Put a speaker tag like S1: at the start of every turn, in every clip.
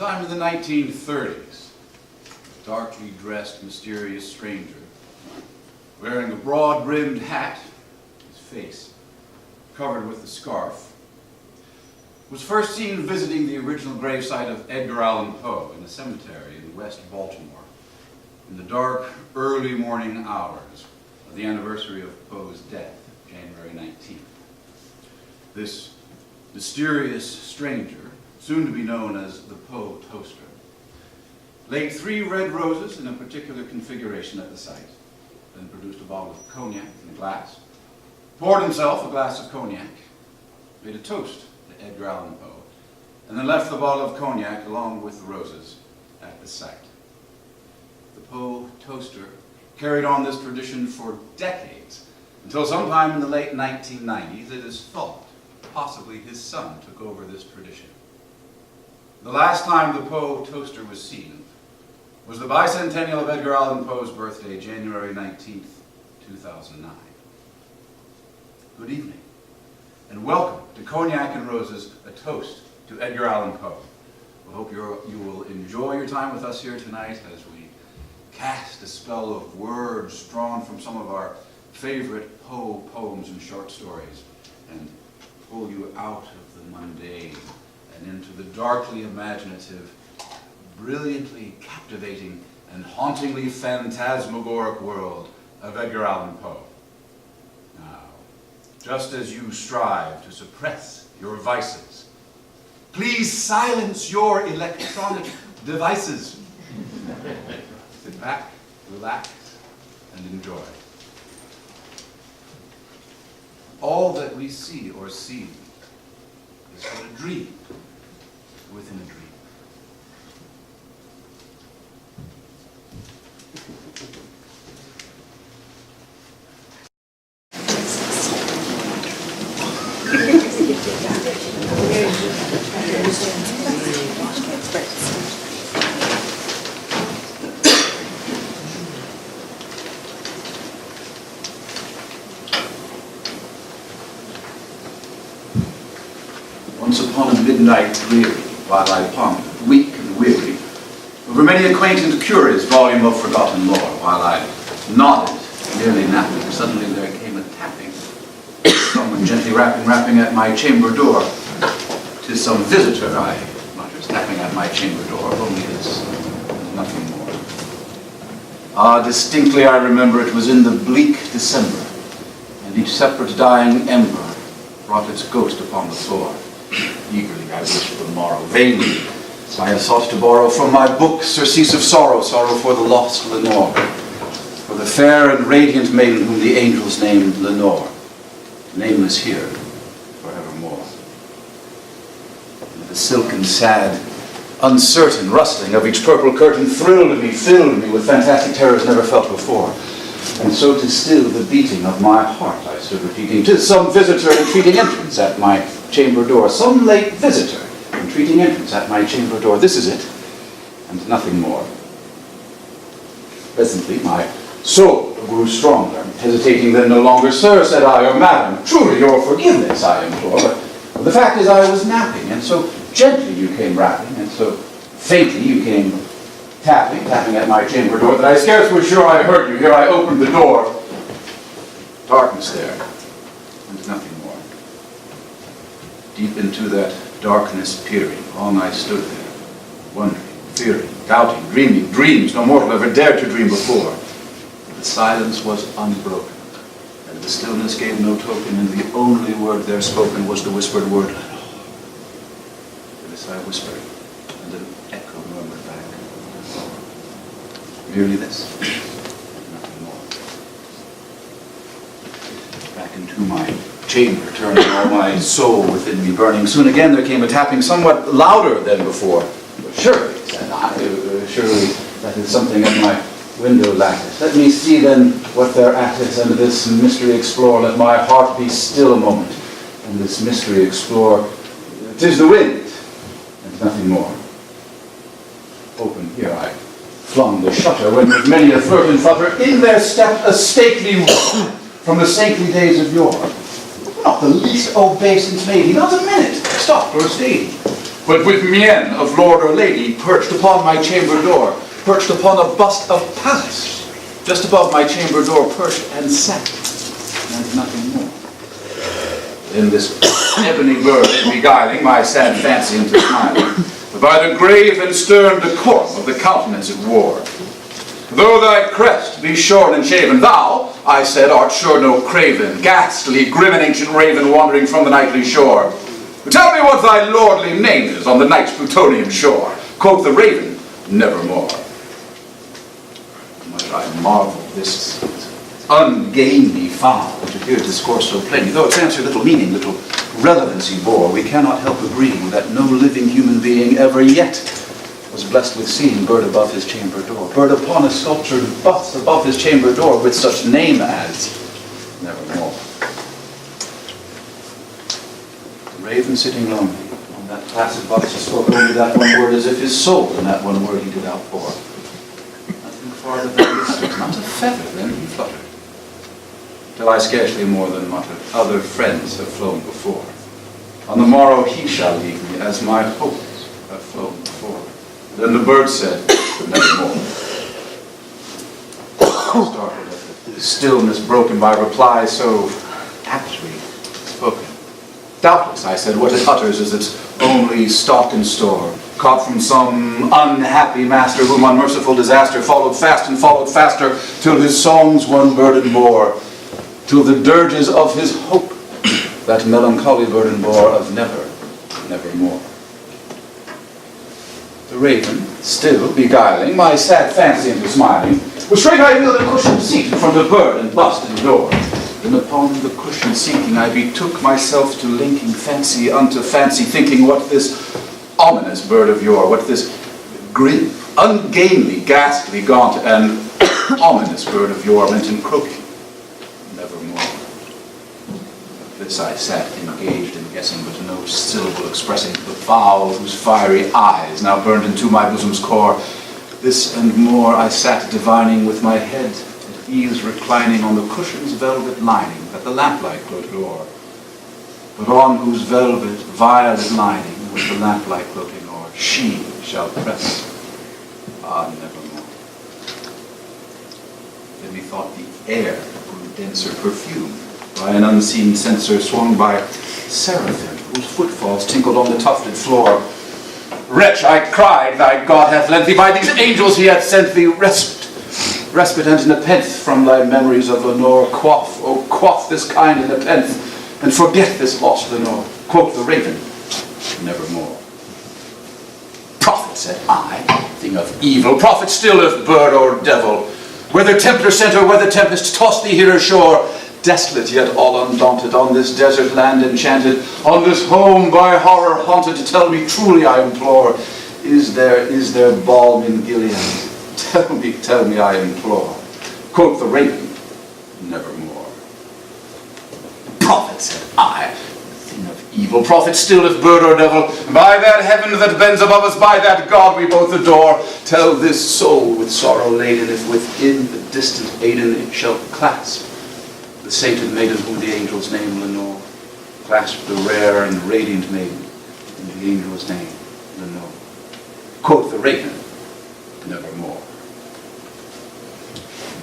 S1: Sometime in the 1930s, a darkly dressed, mysterious stranger, wearing a broad-brimmed hat, his face covered with a scarf, was first seen visiting the original gravesite of Edgar Allan Poe in a cemetery in West Baltimore in the dark, early morning hours of the anniversary of Poe's death, January 19th. This mysterious stranger, soon to be known as the Poe Toaster, laid 3 red roses in a particular configuration at the site, then produced a bottle of cognac in a glass, poured himself a glass of cognac, made a toast to Edgar Allan Poe, and then left the bottle of cognac along with the roses at the site. The Poe Toaster carried on this tradition for decades, until sometime in the late 1990s it is thought possibly his son took over this tradition. The last time the Poe Toaster was seen was the bicentennial of Edgar Allan Poe's birthday, January 19th, 2009. Good evening, and welcome to Cognac and Roses, a toast to Edgar Allan Poe. We hope you will enjoy your time with us here tonight as we cast a spell of words drawn from some of our favorite Poe poems and short stories and pull you out of the mundane and into the darkly imaginative, brilliantly captivating, and hauntingly phantasmagoric world of Edgar Allan Poe. Now, just as you strive to suppress your vices, please silence your electronic devices. Sit back, relax, and enjoy. All that we see or see is but a dream within a dream. Once upon a midnight dreary, while I pondered, weak and weary, over many a quaint and curious volume of forgotten lore, while I nodded, nearly napping, suddenly there came a tapping. Someone gently rapping at my chamber door. 'Tis some visitor, I muttered, tapping at my chamber door, only this, and nothing more. Ah, distinctly I remember it was in the bleak December, and each separate dying ember brought its ghost upon the floor. Eagerly I wished for the morrow, vainly I have sought to borrow from my book surcease of sorrow, sorrow for the lost Lenore, for the fair and radiant maiden whom the angels named Lenore, nameless here forevermore. And the silken, sad, uncertain rustling of each purple curtain thrilled me, filled me with fantastic terrors never felt before. And so to still the beating of my heart I stood repeating, 'tis some visitor entreating entrance at my chamber door, some late visitor entreating entrance at my chamber door. This is it, and nothing more. Presently my soul grew stronger, hesitating then no longer. Sir, said I, or madam, truly your forgiveness I implore, but the fact is I was napping, and so gently you came rapping, and so faintly you came tapping at my chamber door, that I scarce was sure I heard you. Here I opened the door. Darkness there, and nothing more. Deep into that darkness peering, long I stood there, wondering, fearing, doubting, dreaming, dreams no mortal ever dared to dream before. The silence was unbroken, and the stillness gave no token, and the only word there spoken was the whispered word, Lenore. To this I whispered, and an echo murmured back. Merely this, nothing more. Back into my chamber, turning all my soul within me burning. Soon again there came a tapping somewhat louder than before. Surely, said I, surely that is something at my window lattice. Let me see then what thereat is, and this mystery explore. Let my heart be still a moment, and this mystery explore. 'Tis the wind, and nothing more. Open here I flung the shutter, when with many a flirt and flutter, in there stepped a stately woman from the saintly days of yore. Not the least obeisance made, not a minute stopped or stayed. but with mien of lord or lady perched upon my chamber door, perched upon a bust of Pallas, just above my chamber door perched and sat, and nothing more. Then this ebony bird beguiling my sad fancy into smiling, by the grave and stern decorum of the countenance it wore. Though thy crest be shorn and shaven, thou, I said, art sure no craven, ghastly, grim and ancient raven wandering from the nightly shore. Tell me what thy lordly name is on the night's Plutonian shore. Quoth the raven, nevermore. Much I marvel this ungainly fowl to hear discourse so plainly, though its answer little meaning, little relevancy bore. We cannot help agreeing that no living human being ever yet was blessed with seeing bird above his chamber door, bird upon a sculptured bust above his chamber door, with such name as nevermore. The raven sitting lonely on that placid bust spoke only that one word, as if his soul in that one word he did outpour. Nothing farther than this, not a feather then he fluttered, till I scarcely more than muttered, other friends have flown before. On the morrow he shall leave me, as my hopes have flown before. Then the bird said, nevermore. I started at the stillness broken by reply so aptly spoken. Doubtless, I said, what it utters is its only stock and store, caught from some unhappy master whom unmerciful disaster followed fast and followed faster, till his songs one burden bore, till the dirges of his hope that melancholy burden bore of never, nevermore. The raven, still beguiling my sad fancy into smiling, was straight I wheeled a cushioned seat in front of bird and bust and door. Then upon the cushion sinking, I betook myself to linking fancy unto fancy, thinking what this ominous bird of yore, what this grim, ungainly, ghastly, gaunt, and ominous bird of yore meant in croaking. Nevermore. This I sat engaged in guessing, but no syllable expressing the fowl whose fiery eyes now burned into my bosom's core. This and more I sat divining, with my head at ease reclining on the cushion's velvet lining that the lamplight gloated o'er, but on whose velvet violet lining was the lamplight gloating o'er, she shall press, ah, nevermore. Then methought the air grew denser perfume by an unseen censer swung by seraphim, whose footfalls tinkled on the tufted floor. Wretch, I cried, thy God hath lent thee, by these angels he hath sent thee respite and nepenthe from thy memories of Lenore. Quaff, oh quaff this kind nepenthe, and forget this lost Lenore. Quoth the raven, nevermore. Prophet, said I, thing of evil, prophet still if bird or devil, whether tempter sent or whether tempest tossed thee here ashore, desolate yet all undaunted, on this desert land enchanted, on this home by horror haunted, tell me truly I implore, is there balm in Gilead? Tell me I implore. Quoth the raven, nevermore. Prophet, said I, thing of evil, prophet still if bird or devil, by that heaven that bends above us, by that God we both adore, tell this soul with sorrow laden, if within the distant Aidenn it shall clasp the sainted maiden whom the angels name Lenore, clasp the rare and radiant maiden in the angel's name Lenore. Quoth the raven, nevermore.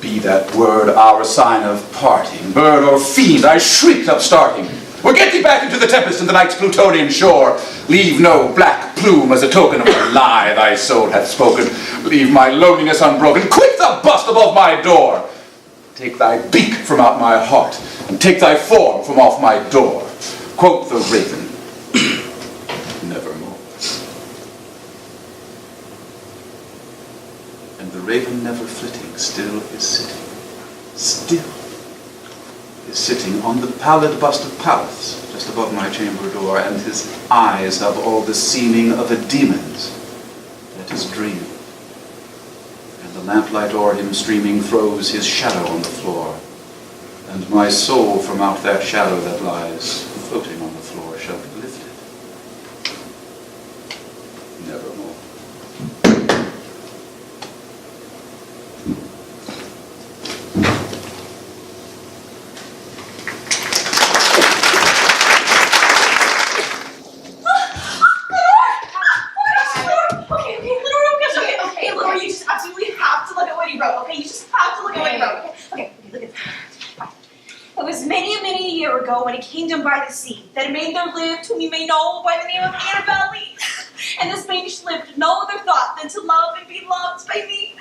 S1: Be that word our sign of parting, bird or fiend, I shrieked upstarting. Or get thee back into the tempest and the night's Plutonian shore. Leave no black plume as a token of the lie thy soul hath spoken. Leave my loneliness unbroken. Quit the bust above my door. Take thy beak from out my heart, and take thy form from off my door. Quoth the raven, nevermore. And the raven never flitting, still is sitting on the pallid bust of Pallas, just above my chamber door, and his eyes have all the seeming of a demon's that is dreaming. The lamplight o'er him streaming throws his shadow on the floor, and my soul from out that shadow that lies floating on the floor shall be lifted, nevermore.
S2: wrote, okay? You just have to look at what he wrote, okay? Okay, look at this. It was many a year ago in a kingdom by the sea that made there lived whom you may know by the name of Annabelle Lee. And this maiden lived no other thought than to love and be loved by me.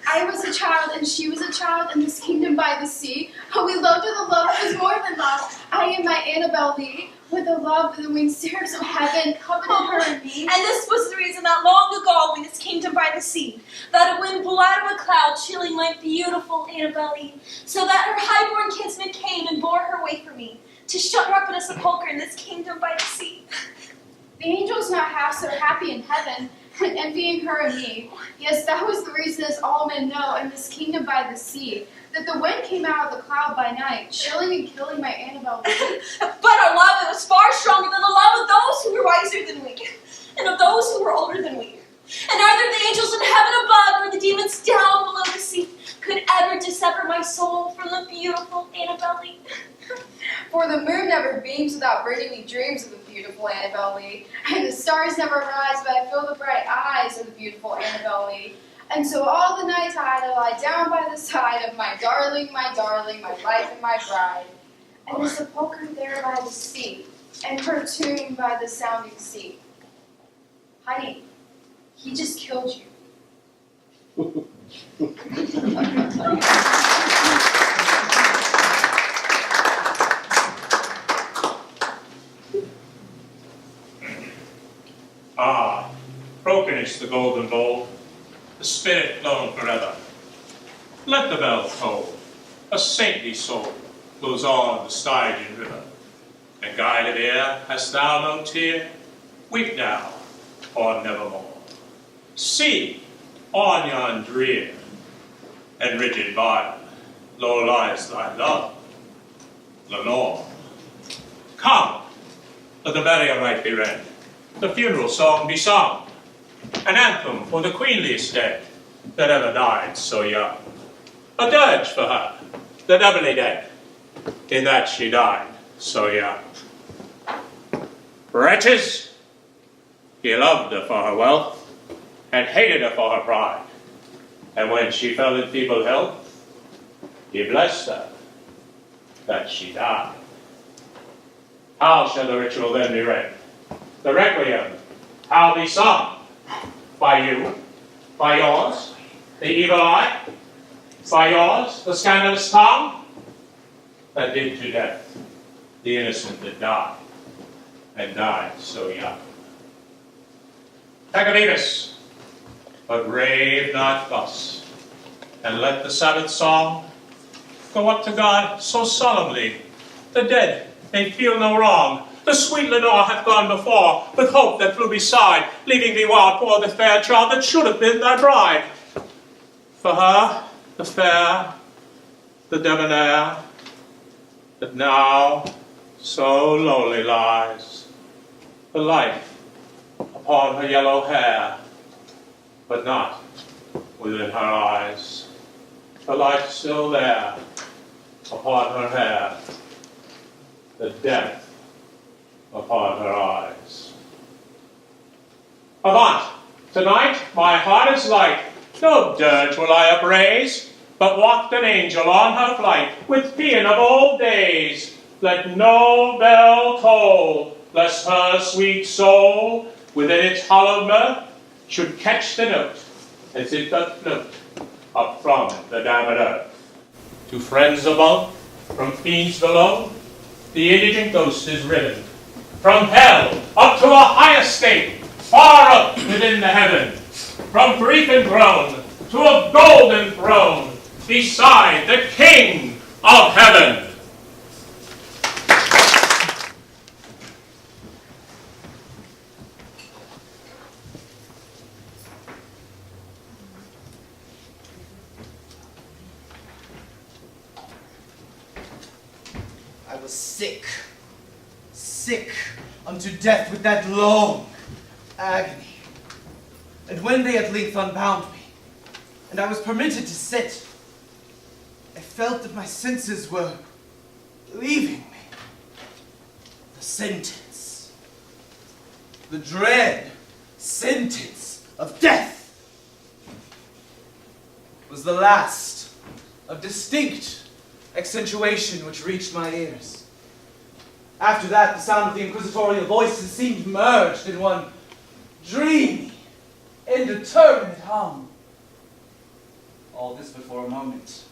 S3: I was a child and she was a child in this kingdom by the sea. Oh, we loved her, the love was more than love. I am my Annabelle Lee, with the love of the winged spirits of heaven coveted her and me.
S2: And this was the reason that long ago in this kingdom by the sea, that a wind blew out of a cloud, chilling my beautiful Annabelle Lee, so that her highborn kinsman came and bore her away from me, to shut her up in a sepulchre in this kingdom by the sea.
S3: The angels not half so happy in heaven, envying her and me. Yes, that was the reason, as all men know, in this kingdom by the sea, that the wind came out of the cloud by night, chilling and killing my Annabelle Lee.
S2: But our love was far stronger than the love of those who were wiser than we, and of those who were older than we. And neither the angels in heaven above nor the demons down below the sea could ever dissever my soul from the beautiful Annabelle Lee.
S3: For the moon never beams without bringing me dreams of the beautiful Annabelle Lee, and the stars never rise but I feel the bright eyes of the beautiful Annabelle Lee. And so all the night I lie down by the side of my darling, my life and my bride, and the sepulchre there by the sea, and her tomb by the sounding sea. Honey, he just killed you.
S4: Ah, broken is the golden bowl, the spirit flown forever. Let the bell toll, a saintly soul flows on the Stygian river. And guided ear, hast thou no tear? Weep now, or nevermore. See, on yon drear and rigid vile, low lies thy love, Lenore. Come, let the burial rite be read, the funeral song be sung, an anthem for the queenliest dead that ever died so young. A dirge for her, the doubly dead, in that she died so young. Wretches, ye loved her for her wealth, and hated her for her pride. And when she fell in feeble health, ye blessed her that she died. How shall the ritual then be read? The requiem, how be sung? By you, by yours, the evil eye, by yours, the scandalous tongue, that did to death the innocent that died, and died so young. Peccavitus, but rave not thus, and let the Sabbath song go up to God so solemnly, the dead may feel no wrong. The sweet Lenore hath gone before, with hope that flew beside, leaving thee wild poor the fair child that should have been thy bride. For her, the fair, the debonair, that now so lowly lies, the life upon her yellow hair, but not within her eyes. The life still there upon her hair, the death upon her eyes. Avant! Tonight my heart is light, no dirge will I upraise, but waft an angel on her flight, with paean of old days. Let no bell toll, lest her sweet soul, within its hallowed mirth, should catch the note, as it doth float, up from the damned earth. To friends above, from fiends below, the indigent ghost is riven. From hell, up to a higher state, far up within the heaven. From grief and groan, to a golden throne, beside the King of heaven.
S5: I was sick unto death with that long agony. And when they at length unbound me, and I was permitted to sit, I felt that my senses were leaving me. The sentence, the dread sentence of death. was the last of distinct accentuation which reached my ears. After that, the sound of the inquisitorial voices seemed merged in one dreamy, indeterminate hum. All this but for a moment.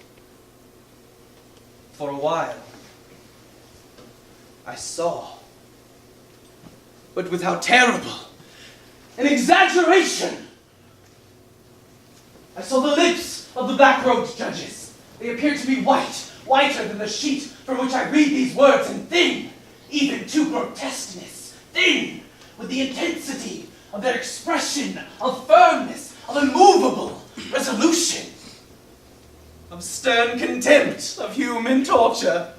S5: For a while, I saw, but with how terrible an exaggeration! I saw the lips of the black-robed judges. They appeared to be white, whiter than the sheet from which I read these words, and thin, even to grotesqueness, thin with the intensity of their expression, of firmness, of immovable resolution, of stern contempt of human torture.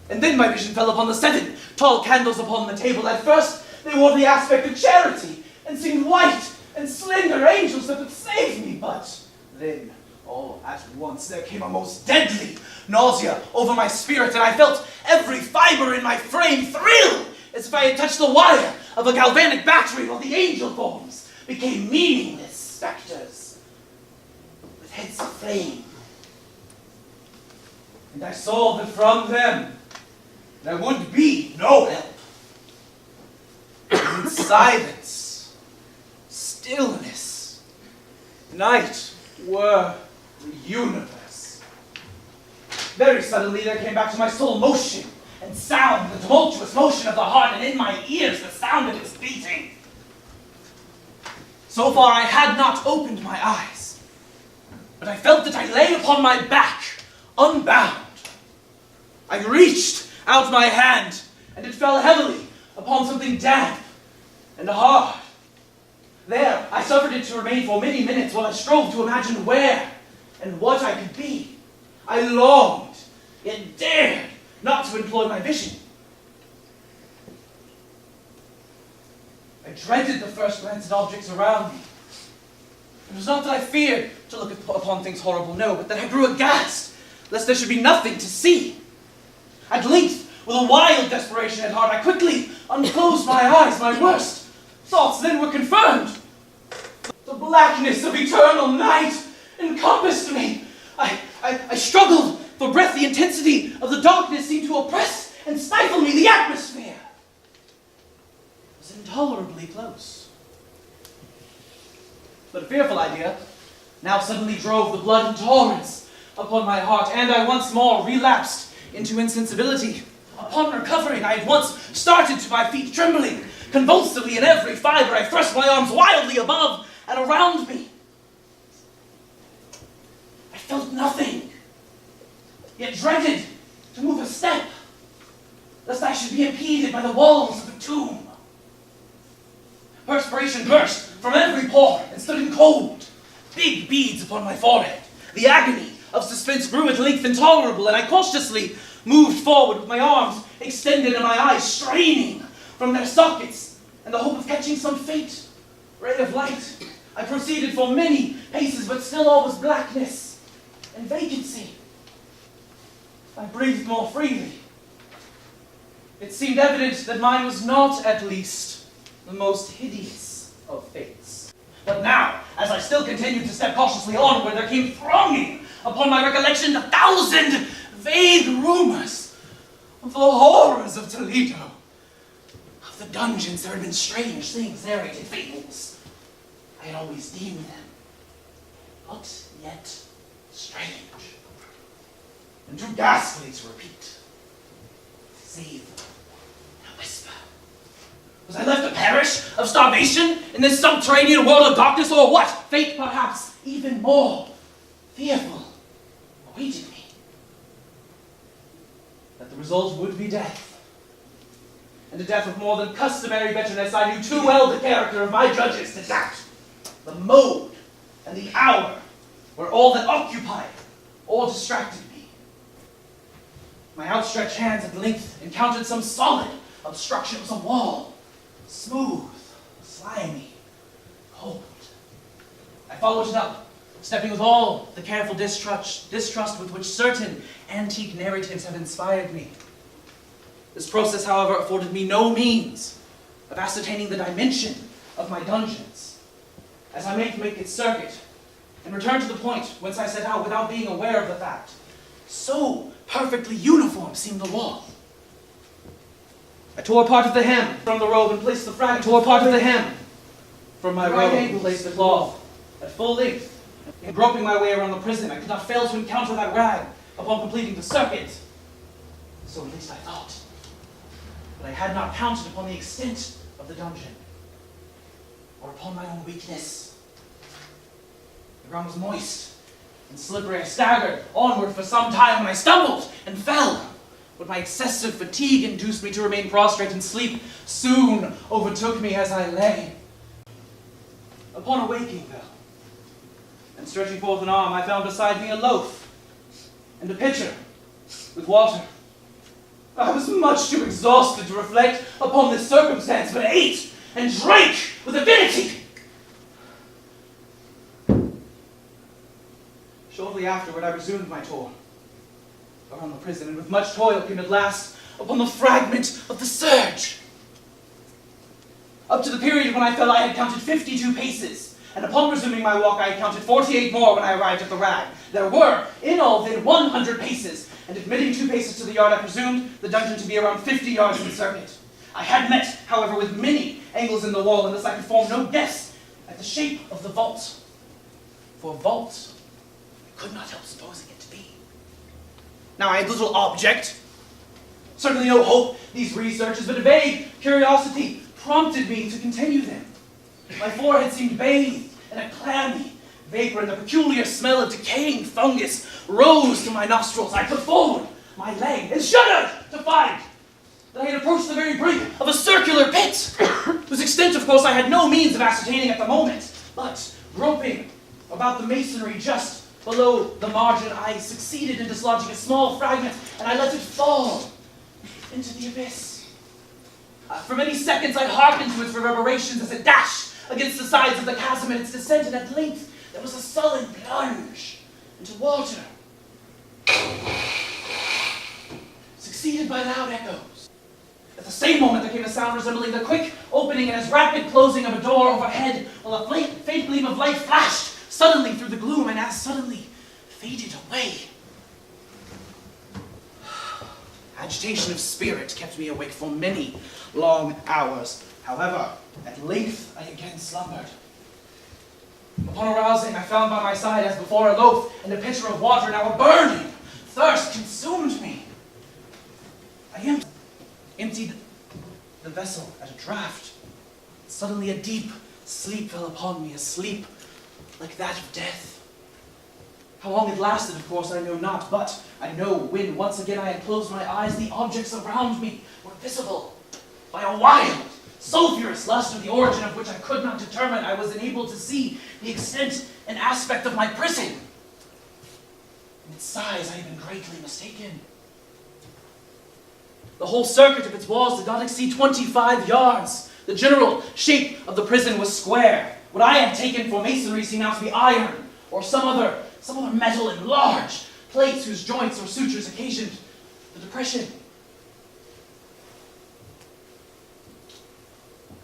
S5: And then my vision fell upon the 7 tall candles upon the table. At first, they wore the aspect of charity, and seemed white and slender angels that would save me. But then, all at once, there came a most deadly nausea over my spirit, and I felt every fiber in my frame thrill, as if I had touched the wire of a galvanic battery, while the angel forms became meaningless specters with heads of flame. And I saw that from them there would be no help. In silence, stillness, night were the universe. Very suddenly there came back to my soul motion and sound, the tumultuous motion of the heart, and in my ears the sound of its beating. So far I had not opened my eyes, but I felt that I lay upon my back, unbound. I reached out my hand, and it fell heavily upon something damp and hard. There, I suffered it to remain for many minutes while I strove to imagine where and what I could be. I longed, yet dared not to employ my vision. I dreaded the first glance at objects around me. It was not that I feared to look upon things horrible, no, but that I grew aghast, lest there should be nothing to see. At length, with a wild desperation at heart, I quickly unclosed my eyes. My worst thoughts then were confirmed. The blackness of eternal night encompassed me. I struggled for breath. The intensity of the darkness seemed to oppress and stifle me. The atmosphere was intolerably close. But a fearful idea now suddenly drove the blood in torrents upon my heart, and I once more relapsed into insensibility. Upon recovering, I at once started to my feet, trembling convulsively in every fiber. I thrust my arms wildly above and around me. I felt nothing, yet dreaded to move a step, lest I should be impeded by the walls of the tomb. Perspiration burst from every pore and stood in cold, big beads upon my forehead. The agony of suspense grew at length intolerable, and I cautiously moved forward with my arms extended and my eyes straining from their sockets in the hope of catching some faint ray of light. I proceeded for many paces, but still all was blackness and vacancy. I breathed more freely. It seemed evident that mine was not, at least, the most hideous of fates. But now, as I still continued to step cautiously onward, there came thronging upon my recollection 1,000 vague rumors of the horrors of Toledo, of the dungeons. There had been strange things narrated, fables. I had always deemed them, but yet strange, and too ghastly to repeat, save a whisper. Was I left to perish of starvation in this subterranean world of darkness, or what? Fate, perhaps, even more fearful, awaited me. That the result would be death, and a death of more than customary bitterness. I knew too well the character of my judges to doubt. The mode and the hour were all that occupied or distracted me. My outstretched hands at length encountered some solid obstruction. It was a wall, smooth, slimy, cold. I followed it up, stepping with all the careful distrust with which certain antique narratives have inspired me. This process, however, afforded me no means of ascertaining the dimension of my dungeons. As I made to make its circuit, and returned to the point whence I set out without being aware of the fact. So perfectly uniform seemed the wall. I tore part of the hem from the robe and placed the fragment. Tore part of the hem from my robe and placed the cloth at full length. In groping my way around the prison, I could not fail to encounter that rag upon completing the circuit. So at least I thought. But I had not counted upon the extent of the dungeon, or upon my own weakness. The ground was moist and slippery. I staggered onward for some time when I stumbled and fell. But my excessive fatigue induced me to remain prostrate, and sleep soon overtook me as I lay. Upon awaking, though, and stretching forth an arm, I found beside me a loaf and a pitcher with water. I was much too exhausted to reflect upon this circumstance, but ate and drank with avidity. Shortly afterward, I resumed my tour around the prison, and with much toil came at last upon the fragment of the serge. Up to the period when I fell, I had counted 52 paces, and upon resuming my walk, I had counted 48 more when I arrived at the rag. There were, in all, then 100 paces, and admitting 2 paces to the yard, I presumed the dungeon to be around 50 yards in circuit. I had met, however, with many angles in the wall, and thus I could form no guess at the shape of the vault. For vault, I could not help supposing it to be. Now I had little object, certainly no hope, these researches, but a vague curiosity prompted me to continue them. My forehead seemed bathed in a clammy vapor, and the peculiar smell of decaying fungus rose to my nostrils. I put forward my leg and shuddered to find that I had approached the very brink of a circular pit, whose extent, of course, I had no means of ascertaining at the moment. But, groping about the masonry just below the margin, I succeeded in dislodging a small fragment, and I let it fall into the abyss. For many seconds I hearkened to its reverberations as it dashed against the sides of the chasm in its descent, and at length there was a sullen plunge into water, succeeded by loud echoes. At the same moment there came a sound resembling the quick opening and as rapid closing of a door overhead, while a faint gleam of light flashed suddenly through the gloom and as suddenly faded away. Agitation of spirit kept me awake for many long hours. However, at length I again slumbered. Upon arousing, I found by my side, as before, a loaf and a pitcher of water. Now a burning thirst consumed me. I emptied the vessel at a draught. Suddenly a deep sleep fell upon me, a sleep like that of death. How long it lasted, of course, I know not, but I know when once again I had closed my eyes, the objects around me were visible. By a wild, sulphurous lust, of the origin of which I could not determine, I was enabled to see the extent and aspect of my prison. In its size, I had been greatly mistaken. The whole circuit of its walls did not exceed 25 yards. The general shape of the prison was square. What I had taken for masonry seemed now to be iron, or some other metal in large plates whose joints or sutures occasioned the depression.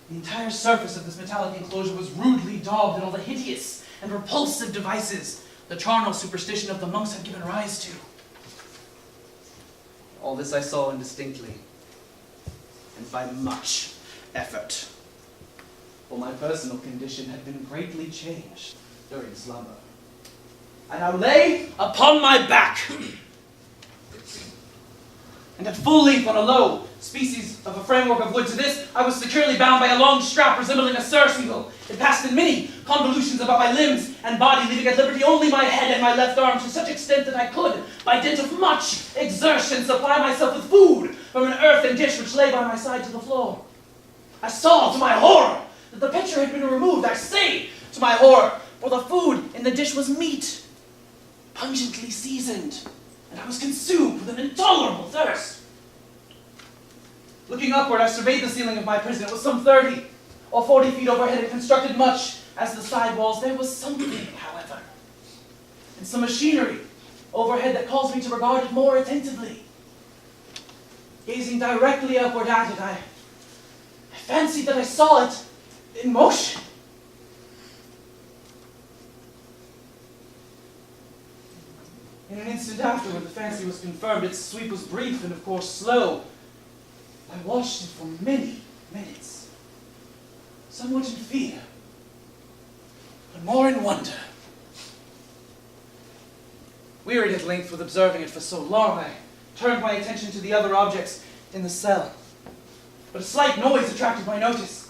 S5: The entire surface of this metallic enclosure was rudely daubed in all the hideous and repulsive devices the charnel superstition of the monks had given rise to. All this I saw indistinctly, and by much effort, for my personal condition had been greatly changed during slumber. I now lay upon my back, and at full length on a low species of a framework of wood. To this I was securely bound by a long strap resembling a surcingle. It passed in many convolutions about my limbs and body, leaving at liberty only my head and my left arm, to such extent that I could, by dint of much exertion, supply myself with food from an earthen dish which lay by my side to the floor. I saw, to my horror, that the pitcher had been removed. I say, to my horror, for the food in the dish was meat, pungently seasoned, and I was consumed with an intolerable thirst. Looking upward, I surveyed the ceiling of my prison. It was some 30 or 40 feet overhead, and constructed much as the side walls. There was something, however, and some machinery overhead that caused me to regard it more attentively. Gazing directly upward at it, I fancied that I saw it in motion. In an instant afterward, the fancy was confirmed. Its sweep was brief and, of course, slow. I watched it for many minutes, somewhat in fear, but more in wonder. Wearied at length with observing it for so long, I turned my attention to the other objects in the cell. But a slight noise attracted my notice,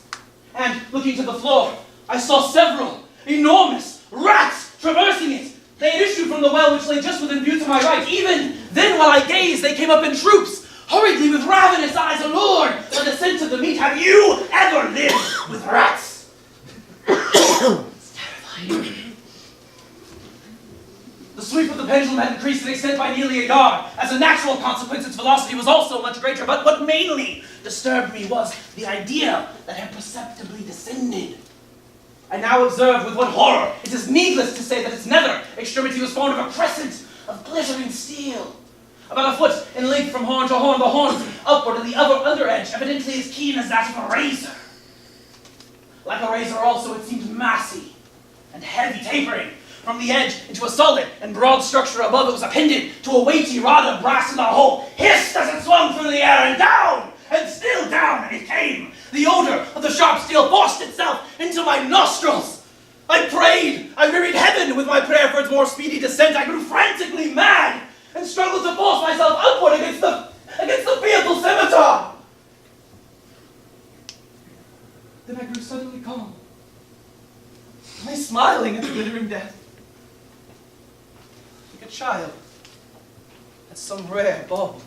S5: and, looking to the floor, I saw several enormous rats traversing it. They had issued from the well which lay just within view to my right. Even then, while I gazed, they came up in troops, hurriedly with ravenous eyes allured by the scent of the meat. Have you ever lived with rats? It's terrifying. The sweep of the pendulum had increased in extent by nearly a yard. As a natural consequence, its velocity was also much greater. But what mainly disturbed me was the idea that had perceptibly descended. I now observed with what horror it is needless to say that its nether extremity was formed of a crescent of glittering steel. About a foot in length from horn to horn, the horn upward and the other under edge, evidently as keen as that of a razor. Like a razor also, it seemed massy and heavy, tapering from the edge into a solid and broad structure above. It was appended to a weighty rod of brass, and the whole hissed as it swung through the air, and down, and still down it came. The odor of the sharp steel forced itself into my nostrils. I prayed, I wearied heaven with my prayer for its more speedy descent. I grew frantically mad, and struggled to force myself upward against the fearful scimitar. Then I grew suddenly calm. Am I smiling at the glittering death? Like a child at some rare bauble.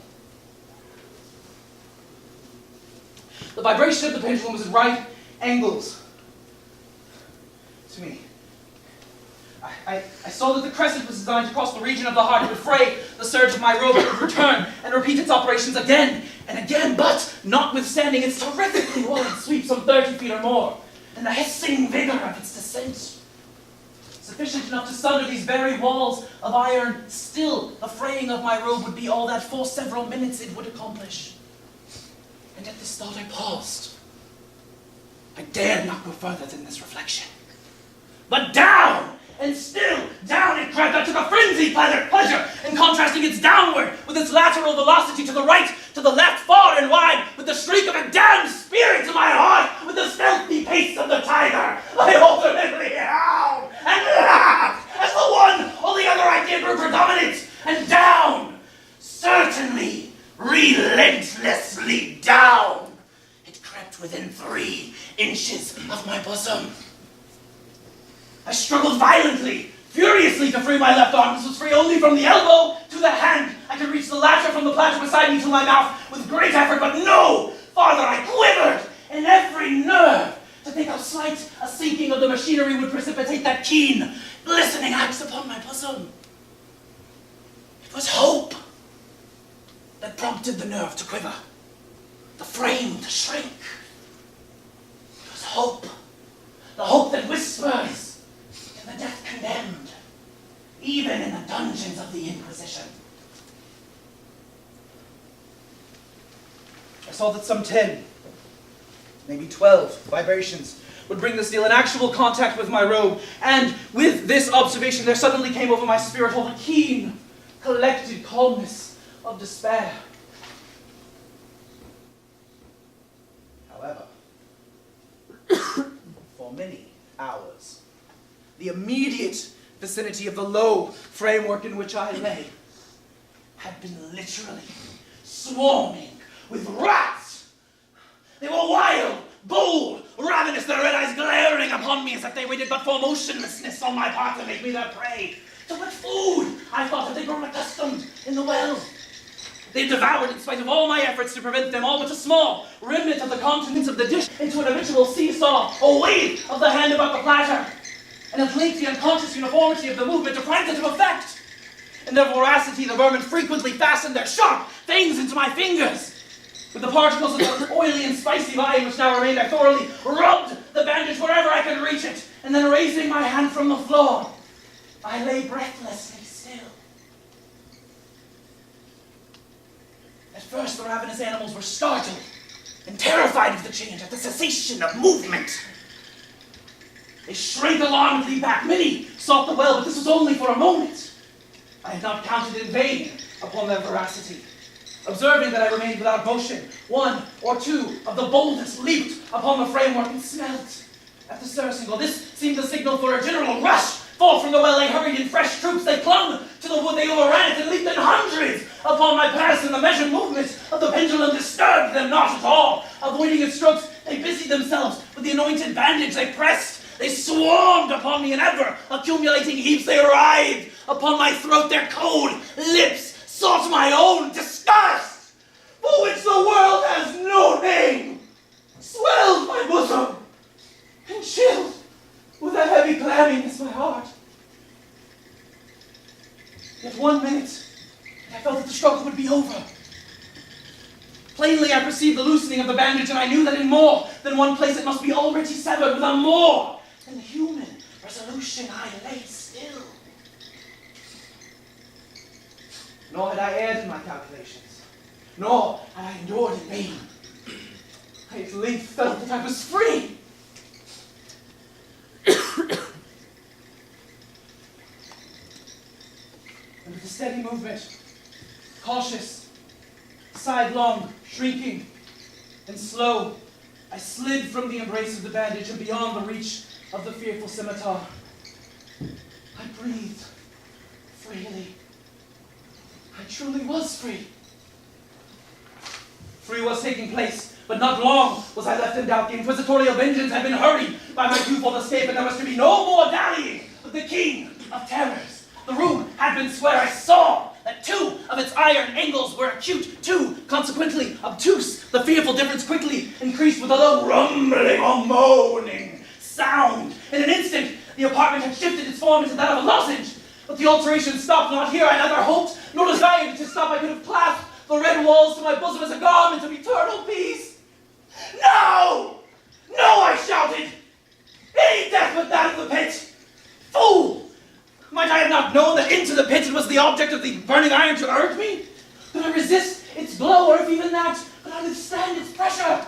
S5: The vibration of the pendulum was at right angles to me. I saw that the crescent was designed to cross the region of the heart. It would fray the surge of my robe. It would return and repeat its operations again and again, but notwithstanding its terrifically wide sweep, some 30 feet or more, and the hissing vigor of its descent, sufficient enough to sunder these very walls of iron, still the fraying of my robe would be all that for several minutes it would accomplish. And at this thought I paused. I dared not go further than this reflection. But down! And still down it crept. I took a frenzied pleasure in contrasting its downward with its lateral velocity to the right, to the left, far and wide, with the shriek of a damned spirit to my heart, with the stealthy pace of the tiger. I alternately howled and laughed as the one or the other idea grew predominant, and down, certainly, relentlessly down, it crept within 3 inches of my bosom. I struggled violently, furiously to free my left arm. This was free only from the elbow to the hand. I could reach the latter from the platter beside me to my mouth with great effort, but no farther. I quivered in every nerve to think how slight a sinking of the machinery would precipitate that keen, glistening axe upon my bosom. It was hope that prompted the nerve to quiver, the frame to shrink. It was hope, the hope that whispers the death condemned, even in the dungeons of the Inquisition. I saw that some 10, maybe 12 vibrations would bring the steel in actual contact with my robe, and with this observation there suddenly came over my spirit all the keen, collected calmness of despair. However, for many hours, the immediate vicinity of the low framework in which I lay had been literally swarming with rats. They were wild, bold, ravenous, their red eyes glaring upon me as if they waited but for motionlessness on my part to make me their prey. To what food, I thought, had they grown accustomed in the well? They devoured, in spite of all my efforts to prevent them, all but a small remnant of the contents of the dish into an habitual seesaw, a wave of the hand about the platter. And at length the unconscious uniformity of the movement deprived it of effect. In their voracity, the vermin frequently fastened their sharp fangs into my fingers. With the particles of the oily and spicy vine which now remained, I thoroughly rubbed the bandage wherever I could reach it, and then raising my hand from the floor, I lay breathlessly still. At first, the ravenous animals were startled and terrified of the change, at the cessation of movement. They shrank alarmedly back. Many sought the well, but this was only for a moment. I I had not counted in vain upon their veracity. Observing that I remained without motion, one or two of the boldest leaped upon the framework and smelt at the surcingle. This seemed the signal for a general rush. Forth from the well they hurried in fresh troops. They clung to the wood, they overran it, and leaped in hundreds upon my pass, and the measured movement of the pendulum disturbed them not at all. Avoiding its strokes, they busied themselves with the anointed bandage. They pressed, they swarmed upon me in ever accumulating heaps. They writhed upon my throat, their cold lips sought my own. Disgust, for which the world has no name, swelled my bosom, and chilled with a heavy clamminess my heart. Yet 1 minute, and I felt that the struggle would be over. Plainly I perceived the loosening of the bandage, and I knew that in more than one place it must be already severed. With a more than human resolution I lay still. Nor had I erred in my calculations, nor had I endured in vain. I at length felt that I was free. And with a steady movement, cautious, sidelong, shrinking, and slow, I slid from the embrace of the bandage and beyond the reach of the fearful scimitar. I breathed freely. I truly was free. Free was taking place, but not long was I left in doubt. The inquisitorial vengeance had been hurried by my twofold escape, and there was to be no more dallying with the king of terrors. The room had been square. I saw that 2 of its iron angles were acute, 2 consequently obtuse. The fearful difference quickly increased with a low rumbling or moaning sound. In an instant, the apartment had shifted its form into that of a lozenge. But the alteration stopped not here. I neither hoped nor desired to stop. I could have clasped the red walls to my bosom as a garment of eternal peace. No! No, I shouted! Any death but that of the pit! Fool! Might I have not known that into the pit it was the object of the burning iron to urge me? Could I resist its blow, or if even that, could I withstand its pressure?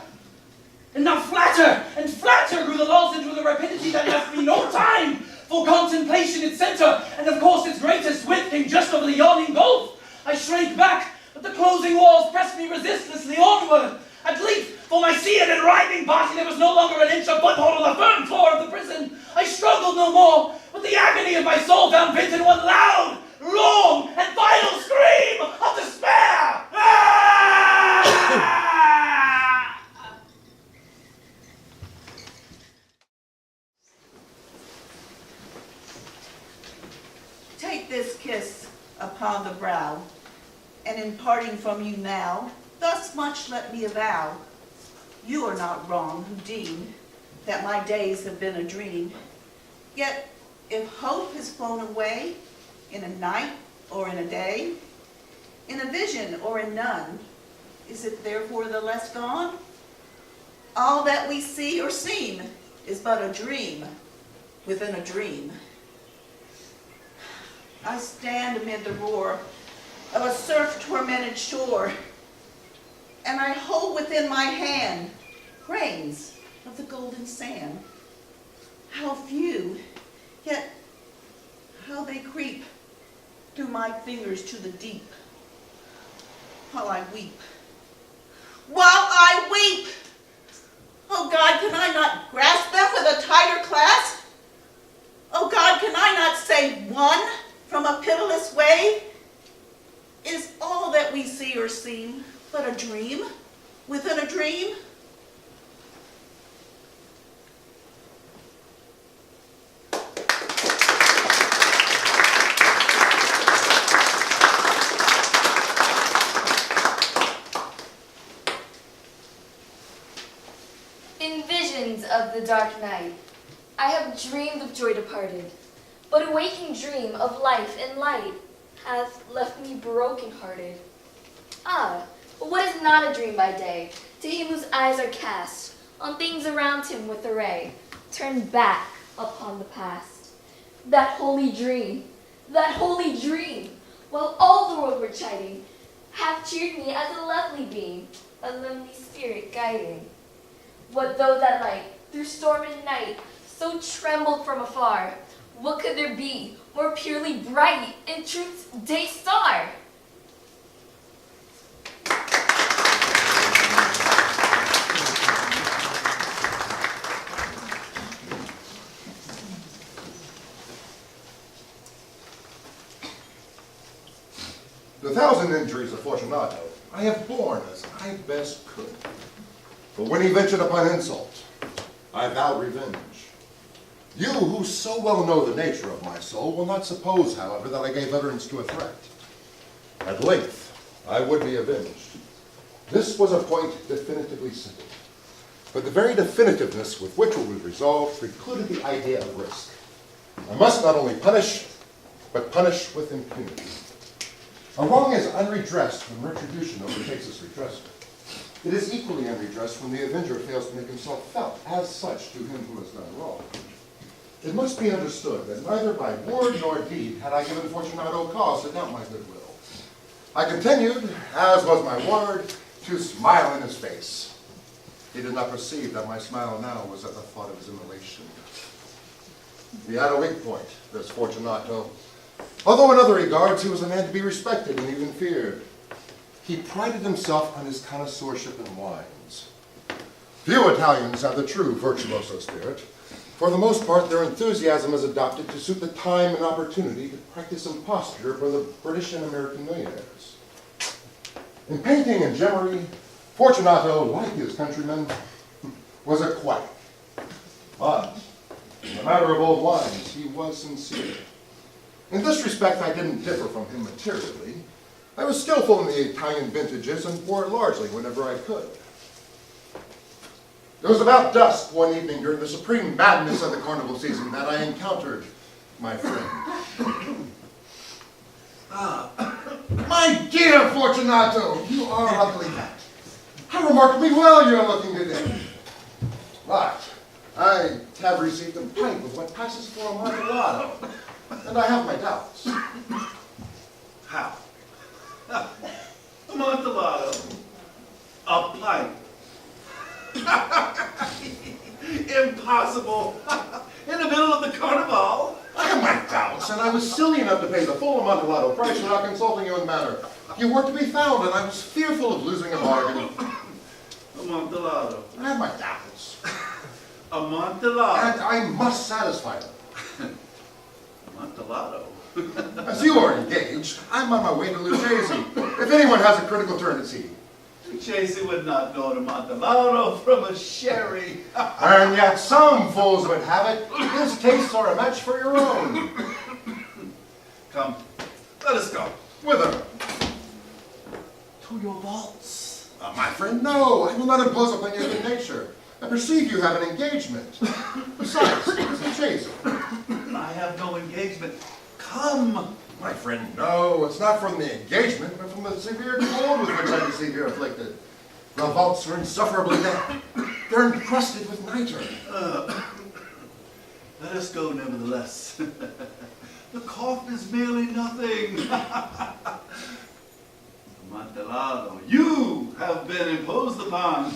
S5: And now flatter and flatter grew the lozenge with a rapidity that left me no time for contemplation. Its center, and of course its greatest width, came just over the yawning gulf. I shrank back, but the closing walls pressed me resistlessly onward. At length, for my seared and writhing body, there was no longer an inch of foothold on the firm floor of the prison. I struggled no more, but the agony of my soul found vent in one loud, long, and final scream of despair.
S6: Take this kiss upon the brow, and in parting from you now, thus much let me avow. You are not wrong who deem that my days have been a dream. Yet, if hope has flown away in a night or in a day, in a vision or in none, is it therefore the less gone? All that we see or seem is but a dream within a dream. I stand amid the roar of a surf-tormented shore, and I hold within my hand grains of the golden sand. How few, yet how they creep through my fingers to the deep, while I weep. While I weep! Oh God, can I not grasp them with a tighter clasp? Oh God, can I not say one from a pitiless wave? Is all that we see or seem but a dream within a dream?
S7: In visions of the dark night, I have dreamed of joy departed, but a waking dream of life and light hath left me broken-hearted. Ah, but what is not a dream by day, to him whose eyes are cast on things around him with array, turned back upon the past? That holy dream, while all the world were chiding, hath cheered me as a lovely beam, a lonely spirit guiding. What though that light, through storm and night, so trembled from afar? What could there be more purely bright, in truth's day star.
S8: The 1,000 injuries of Fortunato I have borne as I best could. But when he ventured upon insult, I vowed revenge. You, who so well know the nature of my soul, will not suppose, however, that I gave utterance to a threat. At length, I would be avenged. This was a point definitively settled. But the very definitiveness with which it was resolved precluded the idea of risk. I must not only punish, but punish with impunity. A wrong is unredressed when retribution overtakes its redressor. It is equally unredressed when the avenger fails to make himself felt as such to him who has done wrong. It must be understood that neither by word nor deed had I given Fortunato cause to doubt my goodwill. I continued, as was my word, to smile in his face. He did not perceive that my smile now was at the thought of his immolation. He had a weak point, this Fortunato. Although in other regards he was a man to be respected and even feared. He prided himself on his connoisseurship in wines. Few Italians have the true virtuoso spirit. For the most part, their enthusiasm is adopted to suit the time and opportunity to practice imposture for the British and American millionaires. In painting and gemmery, Fortunato, like his countrymen, was a quack. But in the matter of old wines, he was sincere. In this respect, I didn't differ from him materially. I was skillful in the Italian vintages and wore it largely whenever I could. It was about dusk one evening during the supreme madness of the carnival season that I encountered my friend. My dear Fortunato, you are ugly fat. How remarkably well you're looking today. But I have received a pint of what passes for a martellado, and I have my doubts.
S9: How? Amontillado. A pint. Impossible. In the middle of the carnival.
S8: I have my doubts, and I was silly enough to pay the full Amontillado price without consulting you in the matter. You weren't to be found, and I was fearful of losing a bargain.
S9: Amontillado.
S8: I have my doubts.
S9: Amontillado.
S8: And I must satisfy them.
S9: Amontillado.
S8: As you are engaged, I'm on my way to Lucchese. If anyone has a critical turn, it's he.
S9: Chasey would not go to Amontillado from a sherry.
S8: And yet some fools would have it. His tastes are a match for your own.
S9: Come, let us go.
S8: Whither?
S9: To your vaults.
S8: My friend, no. I will not impose upon your good nature. I perceive you have an engagement. Besides, it's Lucchese.
S9: I have no engagement. Come.
S8: My friend, no. It's not from the engagement, but from the severe cold with which I perceive you're afflicted. The vaults are insufferably damp. They're encrusted with nitre.
S9: Let us go nevertheless. The cough is merely nothing. Amontillado, you have been imposed upon.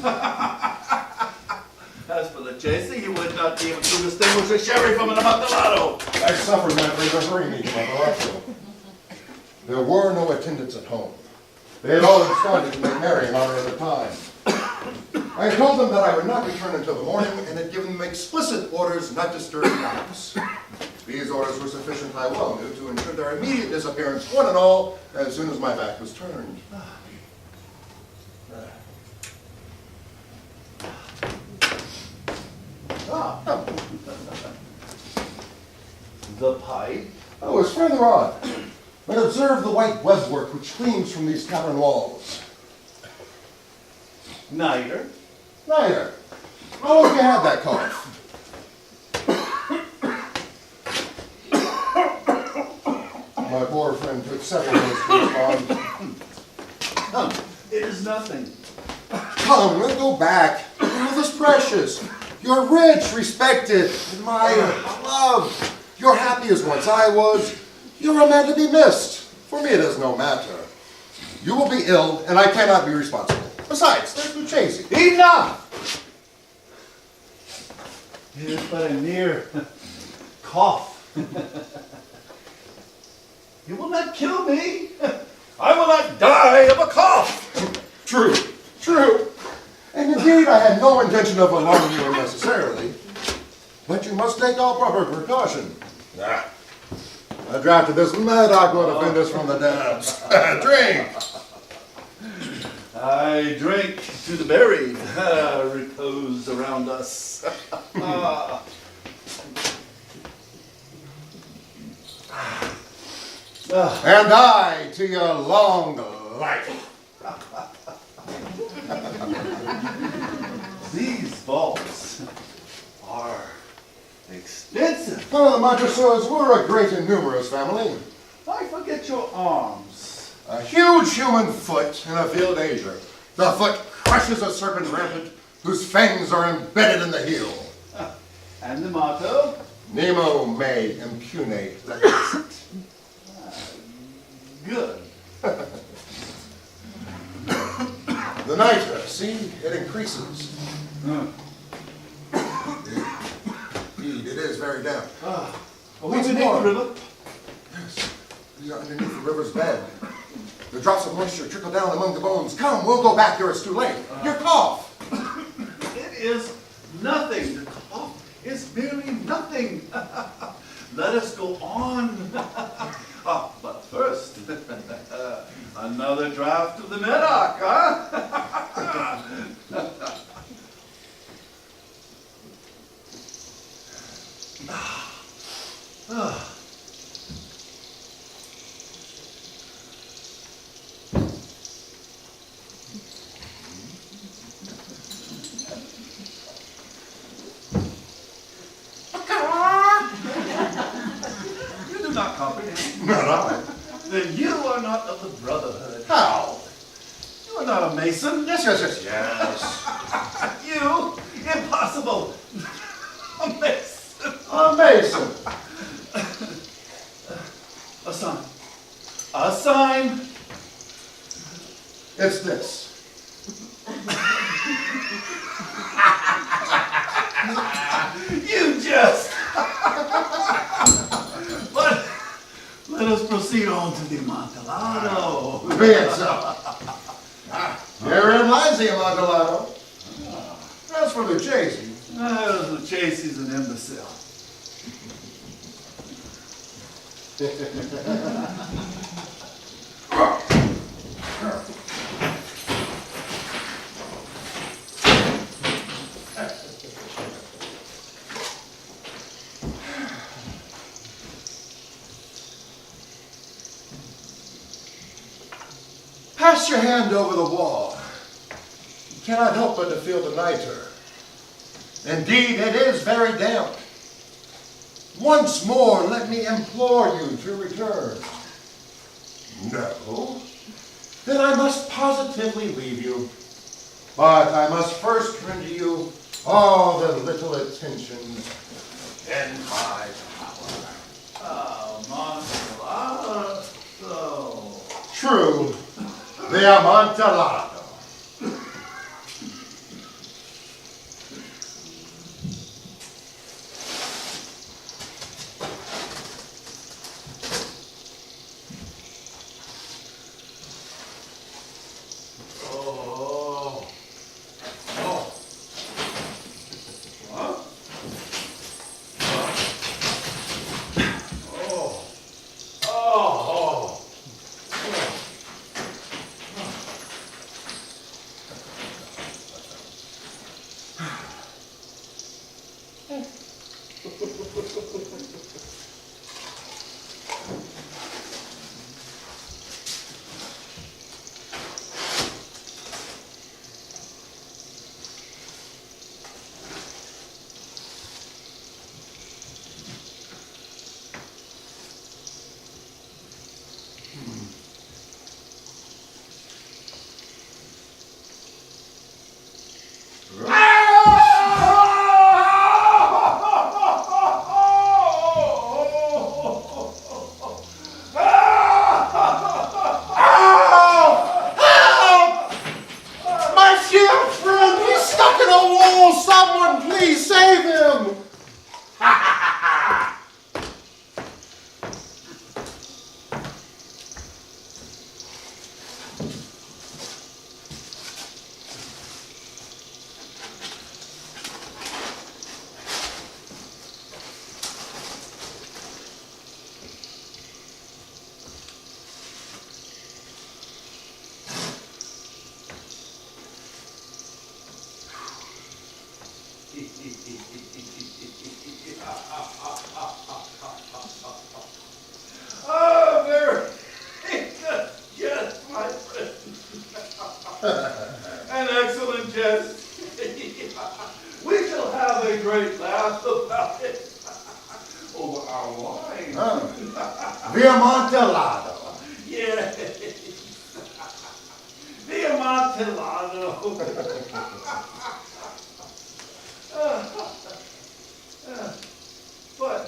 S9: As for Lucchese, he would not be able to distinguish a sherry from an Amontillado.
S8: I suffered that for hurry me to my Palazzo. There were no attendants at home. They had all absconded to make merry in honor of the time. I had told them that I would not return until the morning and had given them explicit orders not to stir the house. These orders were sufficient, I well knew, to ensure their immediate disappearance, one and all, as soon as my back was turned.
S9: The pipe?
S8: Oh, it's further on. But observe the white webwork which gleams from these cavern walls.
S9: Neither.
S8: Neither. How long have you had that cough? My poor friend took several minutes to respond.
S9: Come, it is nothing.
S8: Come, let's go back. Your health is precious. You're rich, respected, admired, loved. You're happy as once I was. You're a man to be missed. For me, it is no matter. You will be ill, and I cannot be responsible. Besides, there's Lucchese.
S9: Enough! It is but a mere cough. You will not kill me. I will not die of a cough.
S8: True, true. And indeed, I had no intention of alarming you unnecessarily. But you must take all proper precaution. A draught of this Maddock will defend us from the damps. Drink!
S9: I drink to the buried, repose around us.
S8: And I to your long life.
S9: These vaults are extensive.
S8: The Montresors were a great and numerous family.
S9: I forget your arms.
S8: A huge human foot in a field azure. The foot crushes a serpent rampant whose fangs are embedded in the heel.
S9: And the motto?
S8: Nemo me impune licet.
S9: Good.
S8: The nitre, see, it increases. Indeed, it is very damp.
S9: Are we
S8: Once
S9: beneath
S8: more.
S9: the river?
S8: Yes, we are underneath the river's bed. The drops of moisture trickle down among the bones. Come, we'll go back here, it's too late. Your cough.
S9: It is nothing. The cough is merely nothing. Let us go on. But first, another draft of the Medoc, huh? You do not comprehend.
S8: Not I.
S9: Then you are not of the Brotherhood.
S8: How?
S9: You are not a Mason.
S8: Yes.
S9: You? Impossible. A Mason.
S8: A Mason.
S9: A sign. A sign.
S8: It's this.
S9: You jest. But let us proceed on to the Amontillado.
S8: Be it so. Herein lies the Amontillado. As for Lucchese,
S9: Lucchese's an imbecile.
S8: pass your hand over the wall. You cannot help but to feel the nitre. Indeed, it is very damp. Once more, let me implore you to return. No? Then I must positively leave you. But I must first render you all the little attentions in my power.
S9: Amontillado.
S8: True, the Amontillado.
S9: Ah, very good jest, my friend. An excellent jest. We shall have a great laugh about it over our wine.
S8: Via Amontillado.
S9: Yes. The Amontillado. But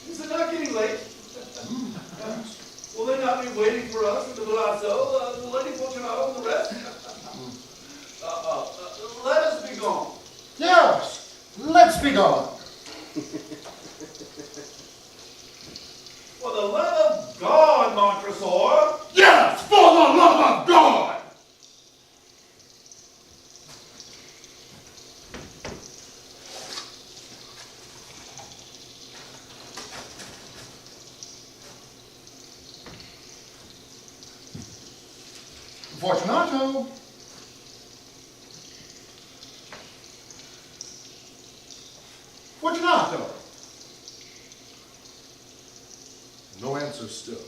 S9: is it not getting late? Will they not be waiting for us in the Palazzo, the Lady Fortunato and the rest? Let us be gone.
S8: Yes, let's be gone.
S9: For the love of God, Montresor.
S8: Yes, for the love of God! Fortunato. Fortunato. No answer still.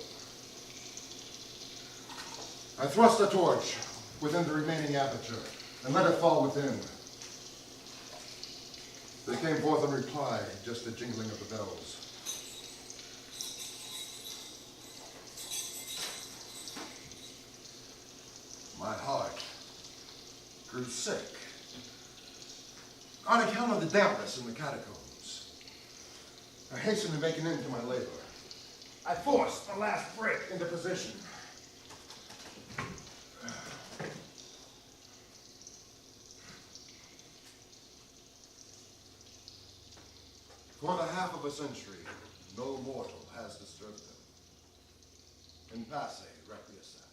S8: I thrust a torch within the remaining aperture and let it fall within. There came forth in reply just the jingling of the bells. My heart grew sick on account of the dampness in the catacombs. I hastened to make an end to my labor. I forced the last brick into position. For the half of a century, no mortal has disturbed them. In pace, requiescat.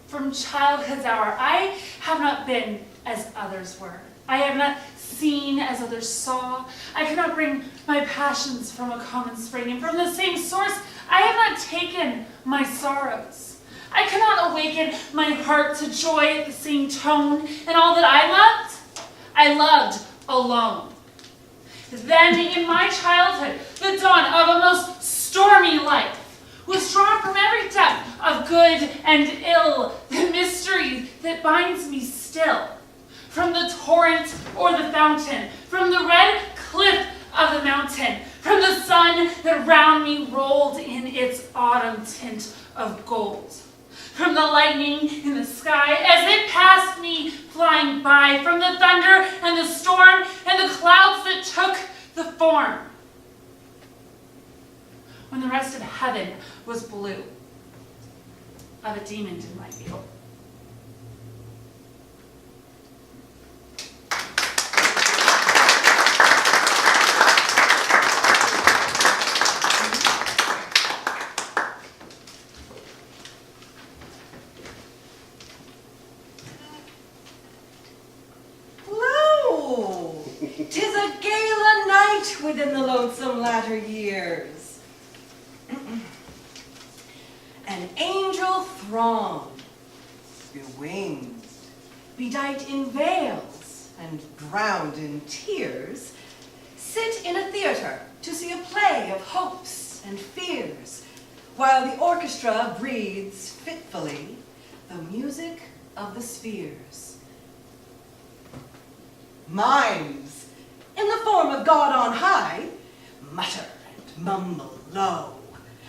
S10: From childhood's hour, I have not been as others were. I have not seen as others saw. I cannot bring my passions from a common spring, and from the same source, I have not taken my sorrows. I cannot awaken my heart to joy at the same tone, and all that I loved alone. Then, in my childhood, the dawn of a most stormy life was drawn from every depth of good and ill, the mystery that binds me still. From the torrent or the fountain, from the red cliff of the mountain, from the sun that round me rolled in its autumn tint of gold, from the lightning in the sky as it passed me flying by, from the thunder and the storm and the clouds that took the form. When the rest of heaven was blue, of a demon in my view.
S11: Lo! 'Tis a gala night within the lonesome latter years. An angel throng, bewinged, bedight in veils and drowned in tears, sit in a theater to see a play of hopes and fears, while the orchestra breathes fitfully the music of the spheres. Mimes, in the form of God on high, mutter and mumble low,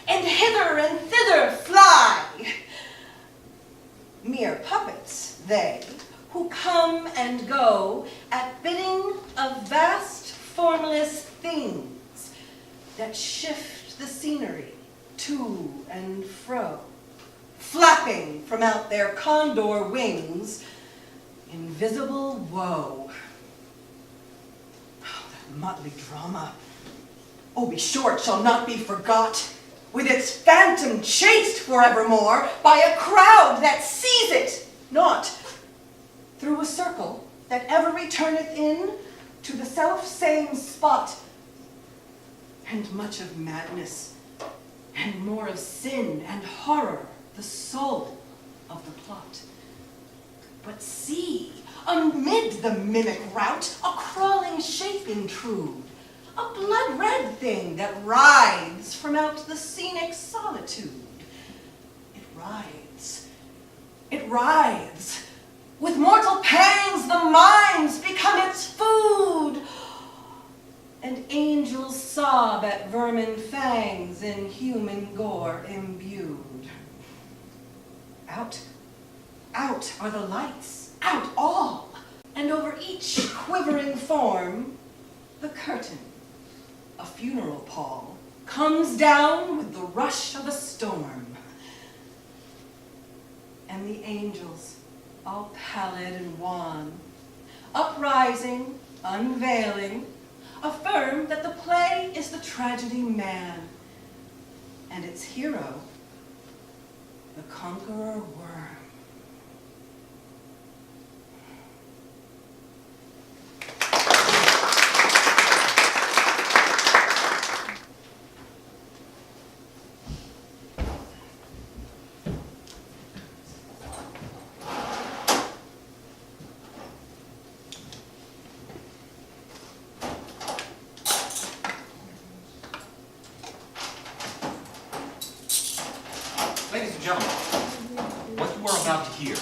S11: and hither and thither fly. Mere puppets, they, who come and go at bidding of vast formless things that shift the scenery to and fro, flapping from out their condor wings invisible woe. Oh, that motley drama, oh, be sure it shall not be forgot, with its phantom chased forevermore by a crowd that sees it not, through a circle that ever returneth in to the self-same spot, and much of madness, and more of sin and horror, the soul of the plot. But see, amid the mimic rout, a crawling shape intrude, a blood-red thing that writhes from out the scenic solitude. It writhes. With mortal pangs the minds become its food, and angels sob at vermin fangs in human gore imbued. Out are the lights, out all, and over each quivering form, the curtain, a funeral pall, comes down with the rush of a storm. And the angels, all pallid and wan, uprising, unveiling, affirm that the play is the tragedy man, and its hero, the conqueror worm.
S12: Ladies and gentlemen, what you are about to hear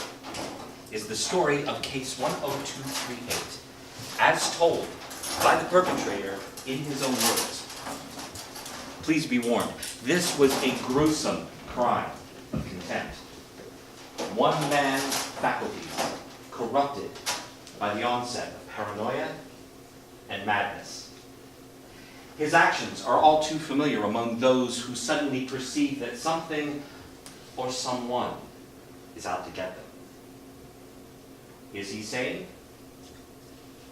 S12: is the story of case 10238, as told by the perpetrator in his own words. Please be warned, this was a gruesome crime of contempt. One man's faculties corrupted by the onset of paranoia and madness. His actions are all too familiar among those who suddenly perceive that something or someone is out to get them. Is he sane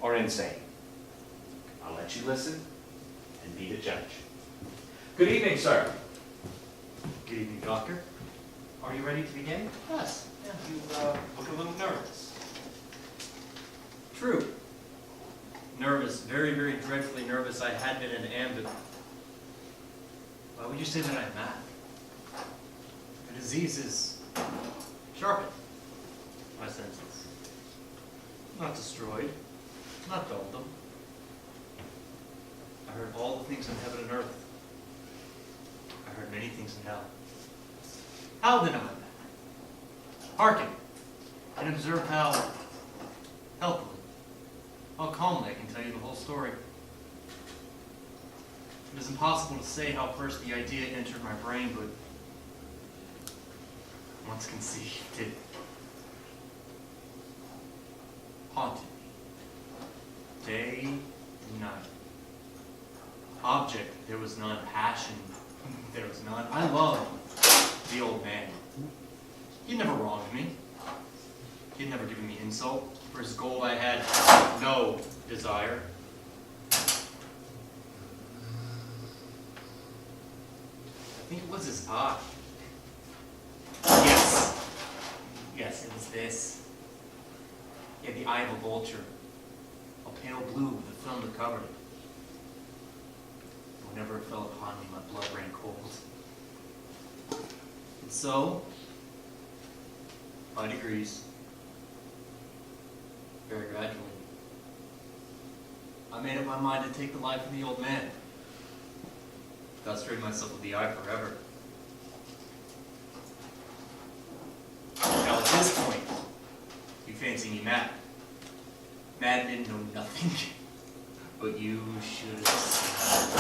S12: or insane? I'll let you listen and be the judge. Good evening, sir.
S13: Good evening, Doctor.
S12: Are you ready to begin?
S13: Yes.
S12: You look a little nervous.
S13: True. Nervous, very, very dreadfully nervous. I had been and am, but why would you say that I'm mad? The disease is sharpened my senses. Not destroyed, not dulled them. I heard all the things in heaven and earth. I heard many things in hell. How then am I mad? Hearken and observe how healthily, how calmly I can tell you the whole story. It is impossible to say how first the idea entered my brain, but once conceived, it haunted me, day and night. Object, there was none. Passion, there was none. I loved the old man. He'd never wronged me. He'd never given me insult. For his gold I had no desire. I think it was his eye. Yes, it was this. He had the eye of a vulture, a pale blue with a film that covered it. Whenever it fell upon me, my blood ran cold. And so, by degrees, very gradually, I made up my mind to take the life of the old man. Thus rid myself of the eye forever. Now at this point, you fancy me mad. Mad didn't know nothing, but you should have seen.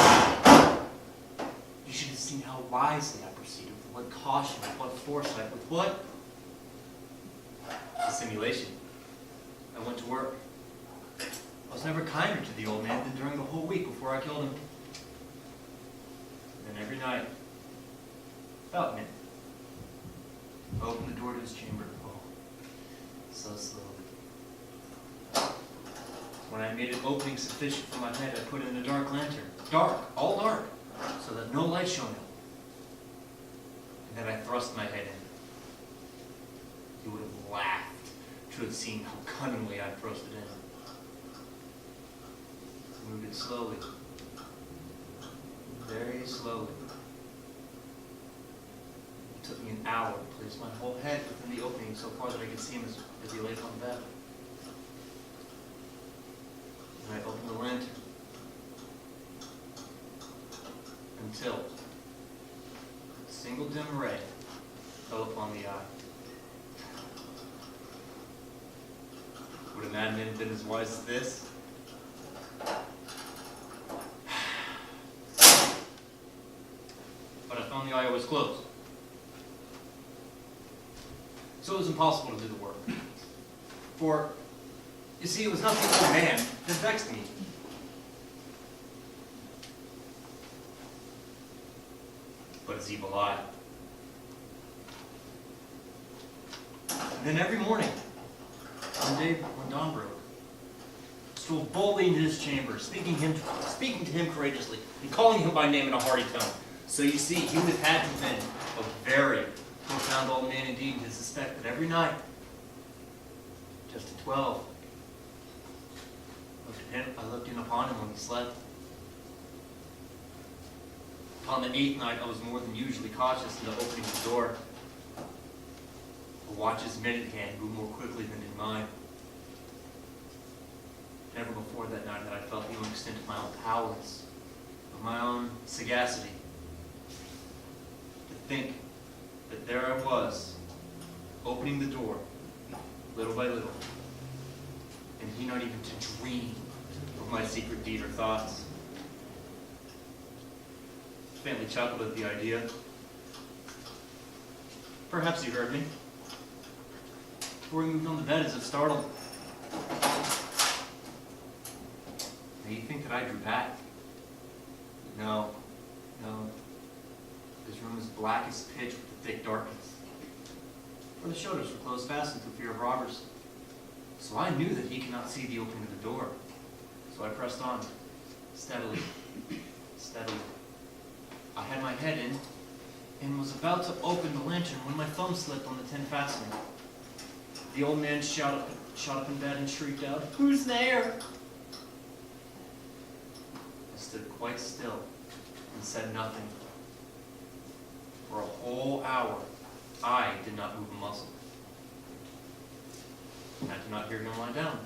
S13: You should have seen how wisely I proceeded, with what caution, with what foresight, with what dissimulation. I went to work. I was never kinder to the old man than during the whole week before I killed him. And then every night, about midnight, I opened the door to his chamber. Oh, so slowly. When I made an opening sufficient for my head, I put in a dark lantern. Dark, all dark, so that no light shone out. and then I thrust my head in. He would have laughed to have seen how cunningly I thrust it in. I moved it slowly, very slowly. It took me an hour to place my whole head within the opening so far that I could see him as he lay on the bed. And I opened the lantern until a single dim ray fell upon the eye. Would a madman have been as wise as this? But I found the eye was closed. So it was impossible to do the work. For, you see, it was not the old man that vexed me. But his evil eye. And then every morning, one day when dawn broke, strolled boldly into his chamber, speaking to him courageously, and calling him by name in a hearty tone. So you see, he would have had to have been a very profound old man indeed to suspect that every night, just at 12, I looked in upon him when he slept. Upon the 8th night, I was more than usually cautious in the opening of the door. The watch's minute hand grew more quickly than in mine. Never before that night had I felt the extent of my own powers, of my own sagacity. To think that there I was, opening the door, little by little, and he not even to dream of my secret deed or thoughts. Faintly chuckled at the idea. Perhaps he heard me, for he moved on the bed as if startled. May you think that I drew back? No. His room is black as pitch with the thick darkness. For the shutters were closed fastened through fear of robbers. So I knew that he could not see the opening of the door. So I pressed on, steadily. I had my head in, and was about to open the lantern when my thumb slipped on the tin fastening. The old man shot up in bed and shrieked out, "Who's there?" I stood quite still and said nothing. For a whole hour, I did not move a muscle. And I did not hear him lie down.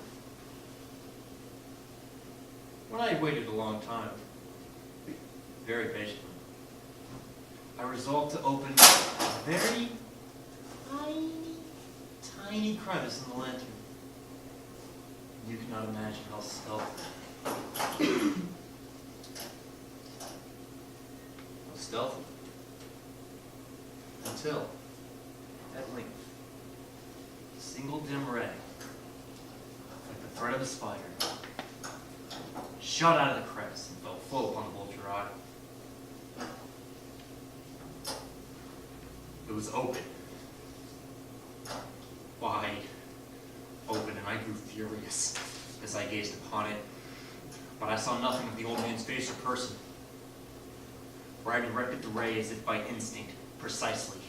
S13: When I had waited a long time, very patiently, I resolved to open a very tiny crevice in the lantern. You cannot imagine how stealthy. Until, at length, a single dim ray, like the thread of a spider, shot out of the crevice and fell full upon the vulture eye. It was open. Wide open, and I grew furious as I gazed upon it. But I saw nothing of the old man's face or person, for I directed the ray as if by instinct, precisely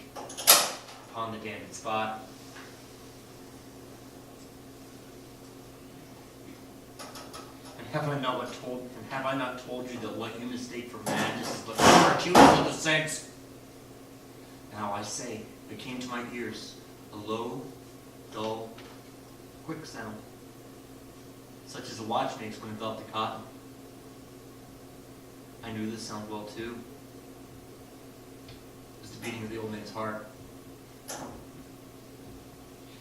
S13: upon the damned spot. And have I not told you that what you mistake for madness is but fortuitous of the sense? Now I say, there came to my ears a low, dull, quick sound, such as a watch makes when enveloped in cotton. I knew this sound well too. It was the beating of the old man's heart.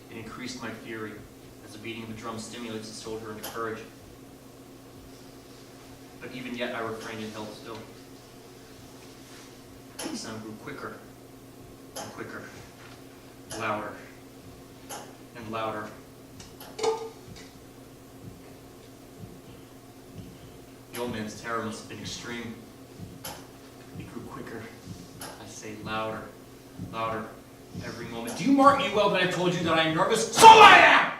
S13: It increased my fury, as the beating of a drum stimulates a soldier into courage. But even yet I refrained and held still. The sound grew quicker and quicker, louder and louder. The old man's terror must have been extreme. It grew quicker, I say louder, louder, every moment. Do you mark me well that I told you that I am nervous? So I am!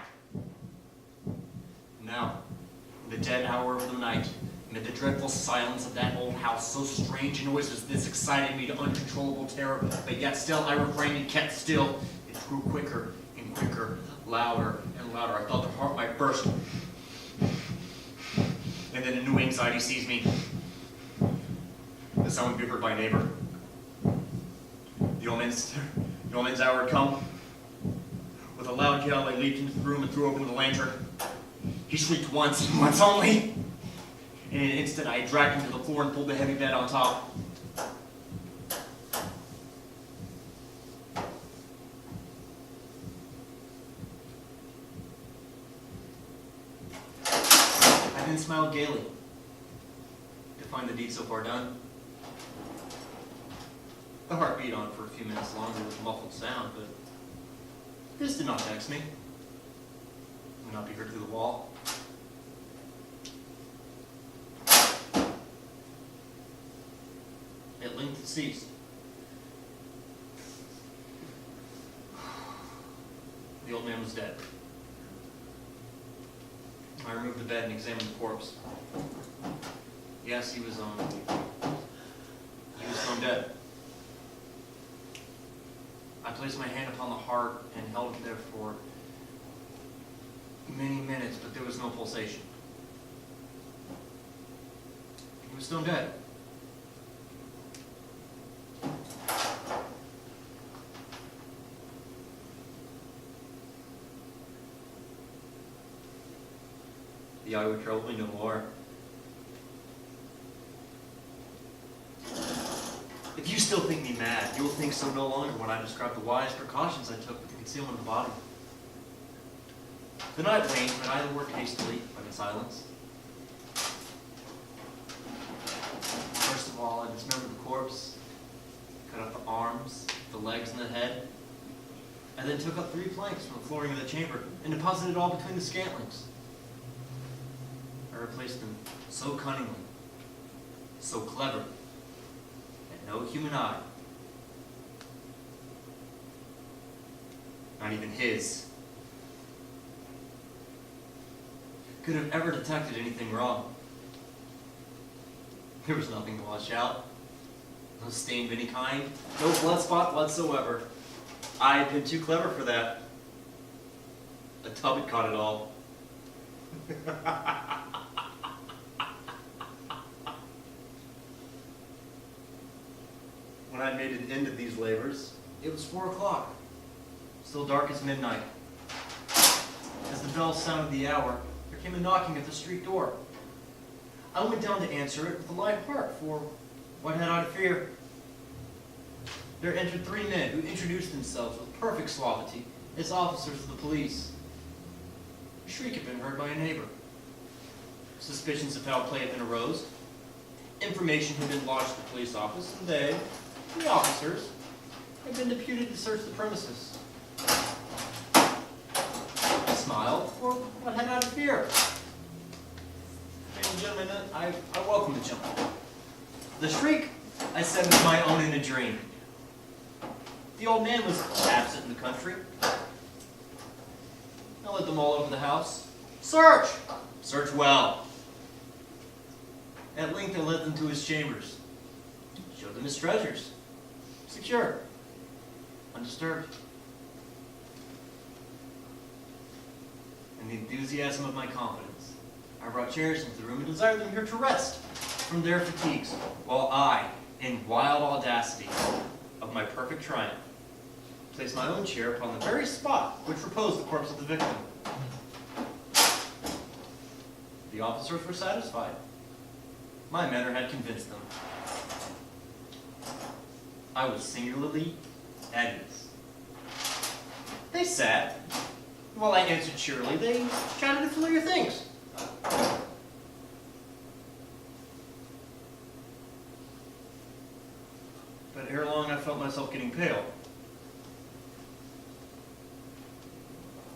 S13: Now, in the dead hour of the night, Amid the dreadful silence of that old house, so strange a noise as this excited me to uncontrollable terror, but yet still I refrained and kept still. It grew quicker and quicker, louder and louder. I thought the heart might burst. And then a new anxiety seized me. The sound would be heard by a neighbor. The old man's hour had come. With a loud yell, I leaped into the room and threw open the lantern. He shrieked once, and once only. In an instant, I dragged him to the floor and pulled the heavy bed on top. I then smiled gaily to find the deed so far done. The heart beat on for a few minutes longer with a muffled sound, but this did not vex me. It would not be heard through the wall. At length it ceased. The old man was dead. I removed the bed and examined the corpse. Yes, he was found dead. I placed my hand upon the heart and held it there for many minutes, but there was no pulsation. He was stone dead. The eye would trouble me no more. If you still think me mad, you will think so no longer when I describe the wise precautions I took with the concealment of the body. The night waned, but I worked hastily, but in silence. First of all, I dismembered the corpse, cut out the arms, the legs, and the head. I then took up 3 planks from the flooring of the chamber and deposited it all between the scantlings. I replaced them so cunningly, so cleverly, that no human eye, not even his, could have ever detected anything wrong. There was nothing to wash out, no stain of any kind, no blood spot whatsoever. I had been too clever for that. A tub had caught it all. When I made an end of these labors, it was 4 o'clock, still dark as midnight. As the bell sounded the hour, there came a knocking at the street door. I went down to answer it with a light heart, for what had I to fear? There entered 3 men who introduced themselves with perfect suavity as officers of the police. A shriek had been heard by a neighbor. Suspicions of foul play had been aroused. Information had been lodged at the police office, and they, the officers, had been deputed to search the premises. I smiled, for what had I to fear? Ladies and gentlemen, I welcome the gentleman. The shriek, I said, was my own in a dream. The old man was absent in the country. I led them all over the house. Search! Search well. At length I led them to his chambers. Showed them his treasures. Secure. Undisturbed. In the enthusiasm of my confidence, I brought chairs into the room and desired them here to rest from their fatigues, while I, in wild audacity of my perfect triumph, placed my own chair upon the very spot which reposed the corpse of the victim. The officers were satisfied. My manner had convinced them. I was singularly at ease. They sat. While I answered cheerily, they chatted of familiar things. But ere long I felt myself getting pale.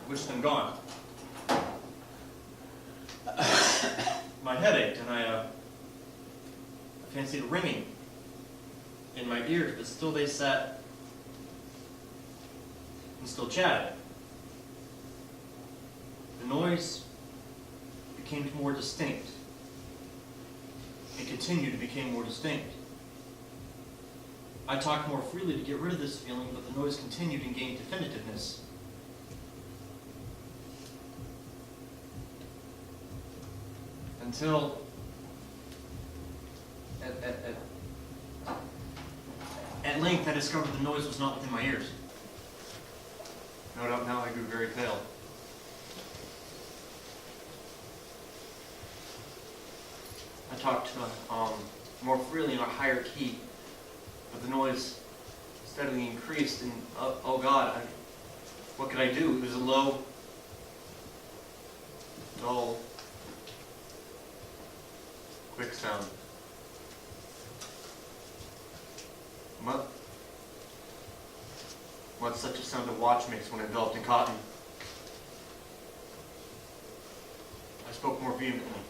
S13: Wished them gone. My head ached, and I fancied a ringing in my ears, but still they sat and still chatted. The noise became more distinct. and continued to become more distinct. I talked more freely to get rid of this feeling, but the noise continued and gained definitiveness. Until at length I discovered the noise was not within my ears. No doubt now I grew very pale. I talked more freely in a higher key, but the noise steadily increased, and oh God, what could I do? It was a low, dull, quick sound. What's such a sound a watch makes when enveloped in cotton? I spoke more vehemently,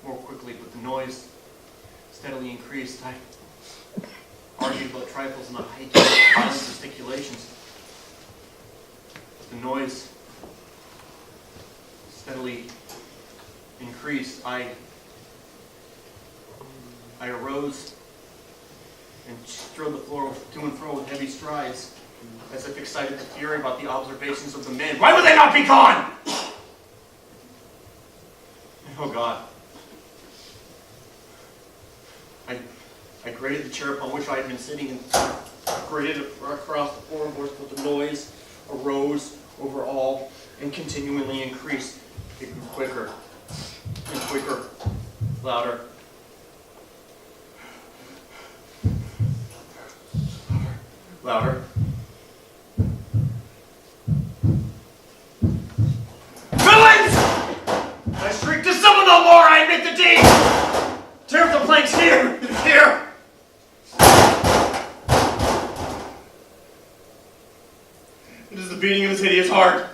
S13: more quickly, but the noise steadily increased. I argued about trifles and the height of violent gesticulations, but the noise steadily increased. I arose and strode the floor to and fro with heavy strides, as if excited to fury about the observations of the men. Why would they not be gone? Oh God. I grated the chair upon which I had been sitting and grated across the floorboards, but the noise arose over all and continually increased. It grew quicker and quicker, louder. Louder. Villains! I shrieked to someone no more, I admit the deed! Tear up the planks here and here! It is the beating of his hideous heart.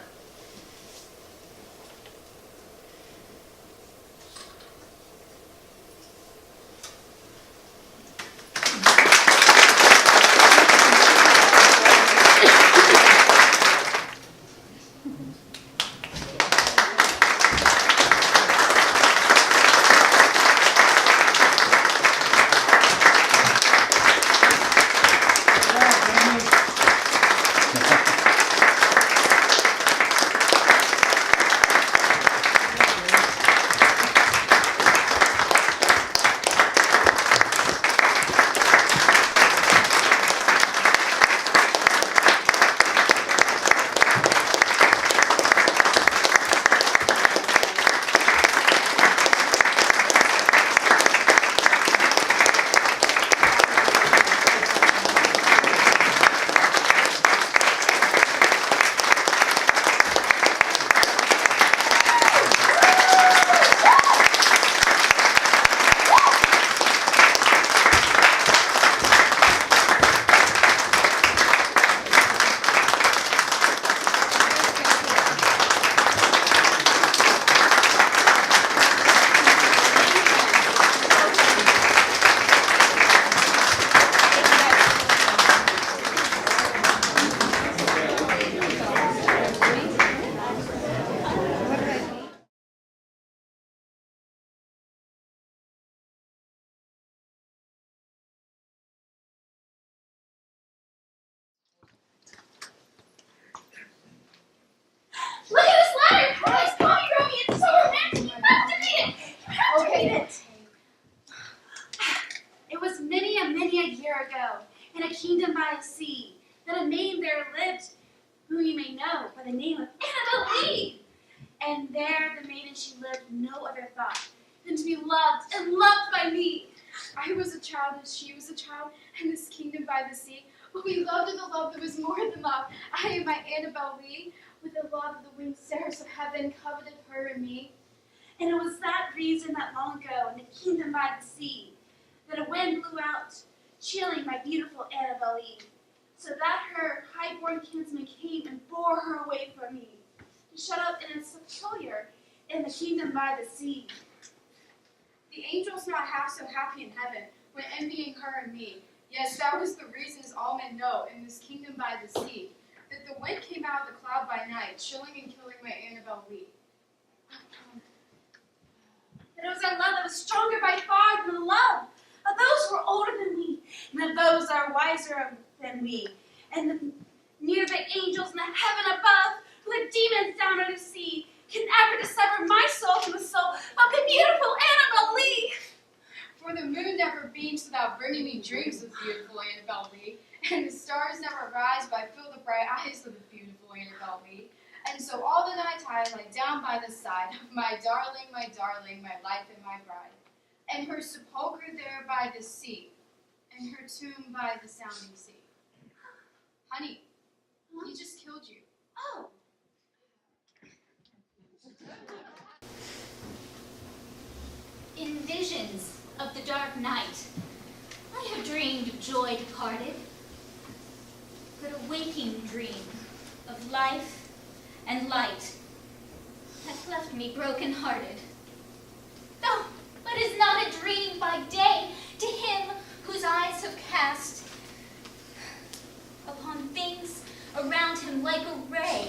S2: Look at this letter! Please, Mommy wrote me. It's so romantic. You have to read it. You have to read it. It was many a year ago, in a kingdom by the sea, that a maiden there lived, whom you may know by the name of Annabel Lee. And there the maiden she lived no other thought than to be loved and loved by me.
S3: I was a child as she was a child in this kingdom by the sea, but we loved with a love that was more than love. I and my Annabel Lee, with the love of the winged stars of heaven, coveted her and me.
S2: And it was that reason that long ago, in the kingdom by the sea, that a wind blew out, chilling my beautiful Annabel Lee, so that her high-born kinsman came and bore her away from me, to shut up in a sepulchre in the kingdom by the sea.
S3: The angels not half so happy in heaven, when envying her and me. Yes, that was the reason, as all men know, in this kingdom by the sea, that the wind came out of the cloud by night, chilling and killing my Annabel Lee.
S2: But it was a love that was stronger by far than the love of those who are older than me, and of those that are wiser than me, and near the angels in the heaven above, who the demons down under the sea, can ever dissever my soul from the soul of the beautiful Annabel Lee.
S3: For the moon never beams without bringing me dreams of beautiful Annabel Lee, and the stars never rise but I fill the bright eyes of the beautiful Annabel Lee. And so all the night I lie down by the side of my darling, my life and my bride, and her sepulchre there by the sea, and her tomb by the sounding sea. Honey, he just killed you.
S2: Oh.
S14: In visions of the dark night, I have dreamed of joy departed, but a waking dream of life and light has left me broken-hearted. Though, but is not a dream by day to him whose eyes have cast upon things around him like a ray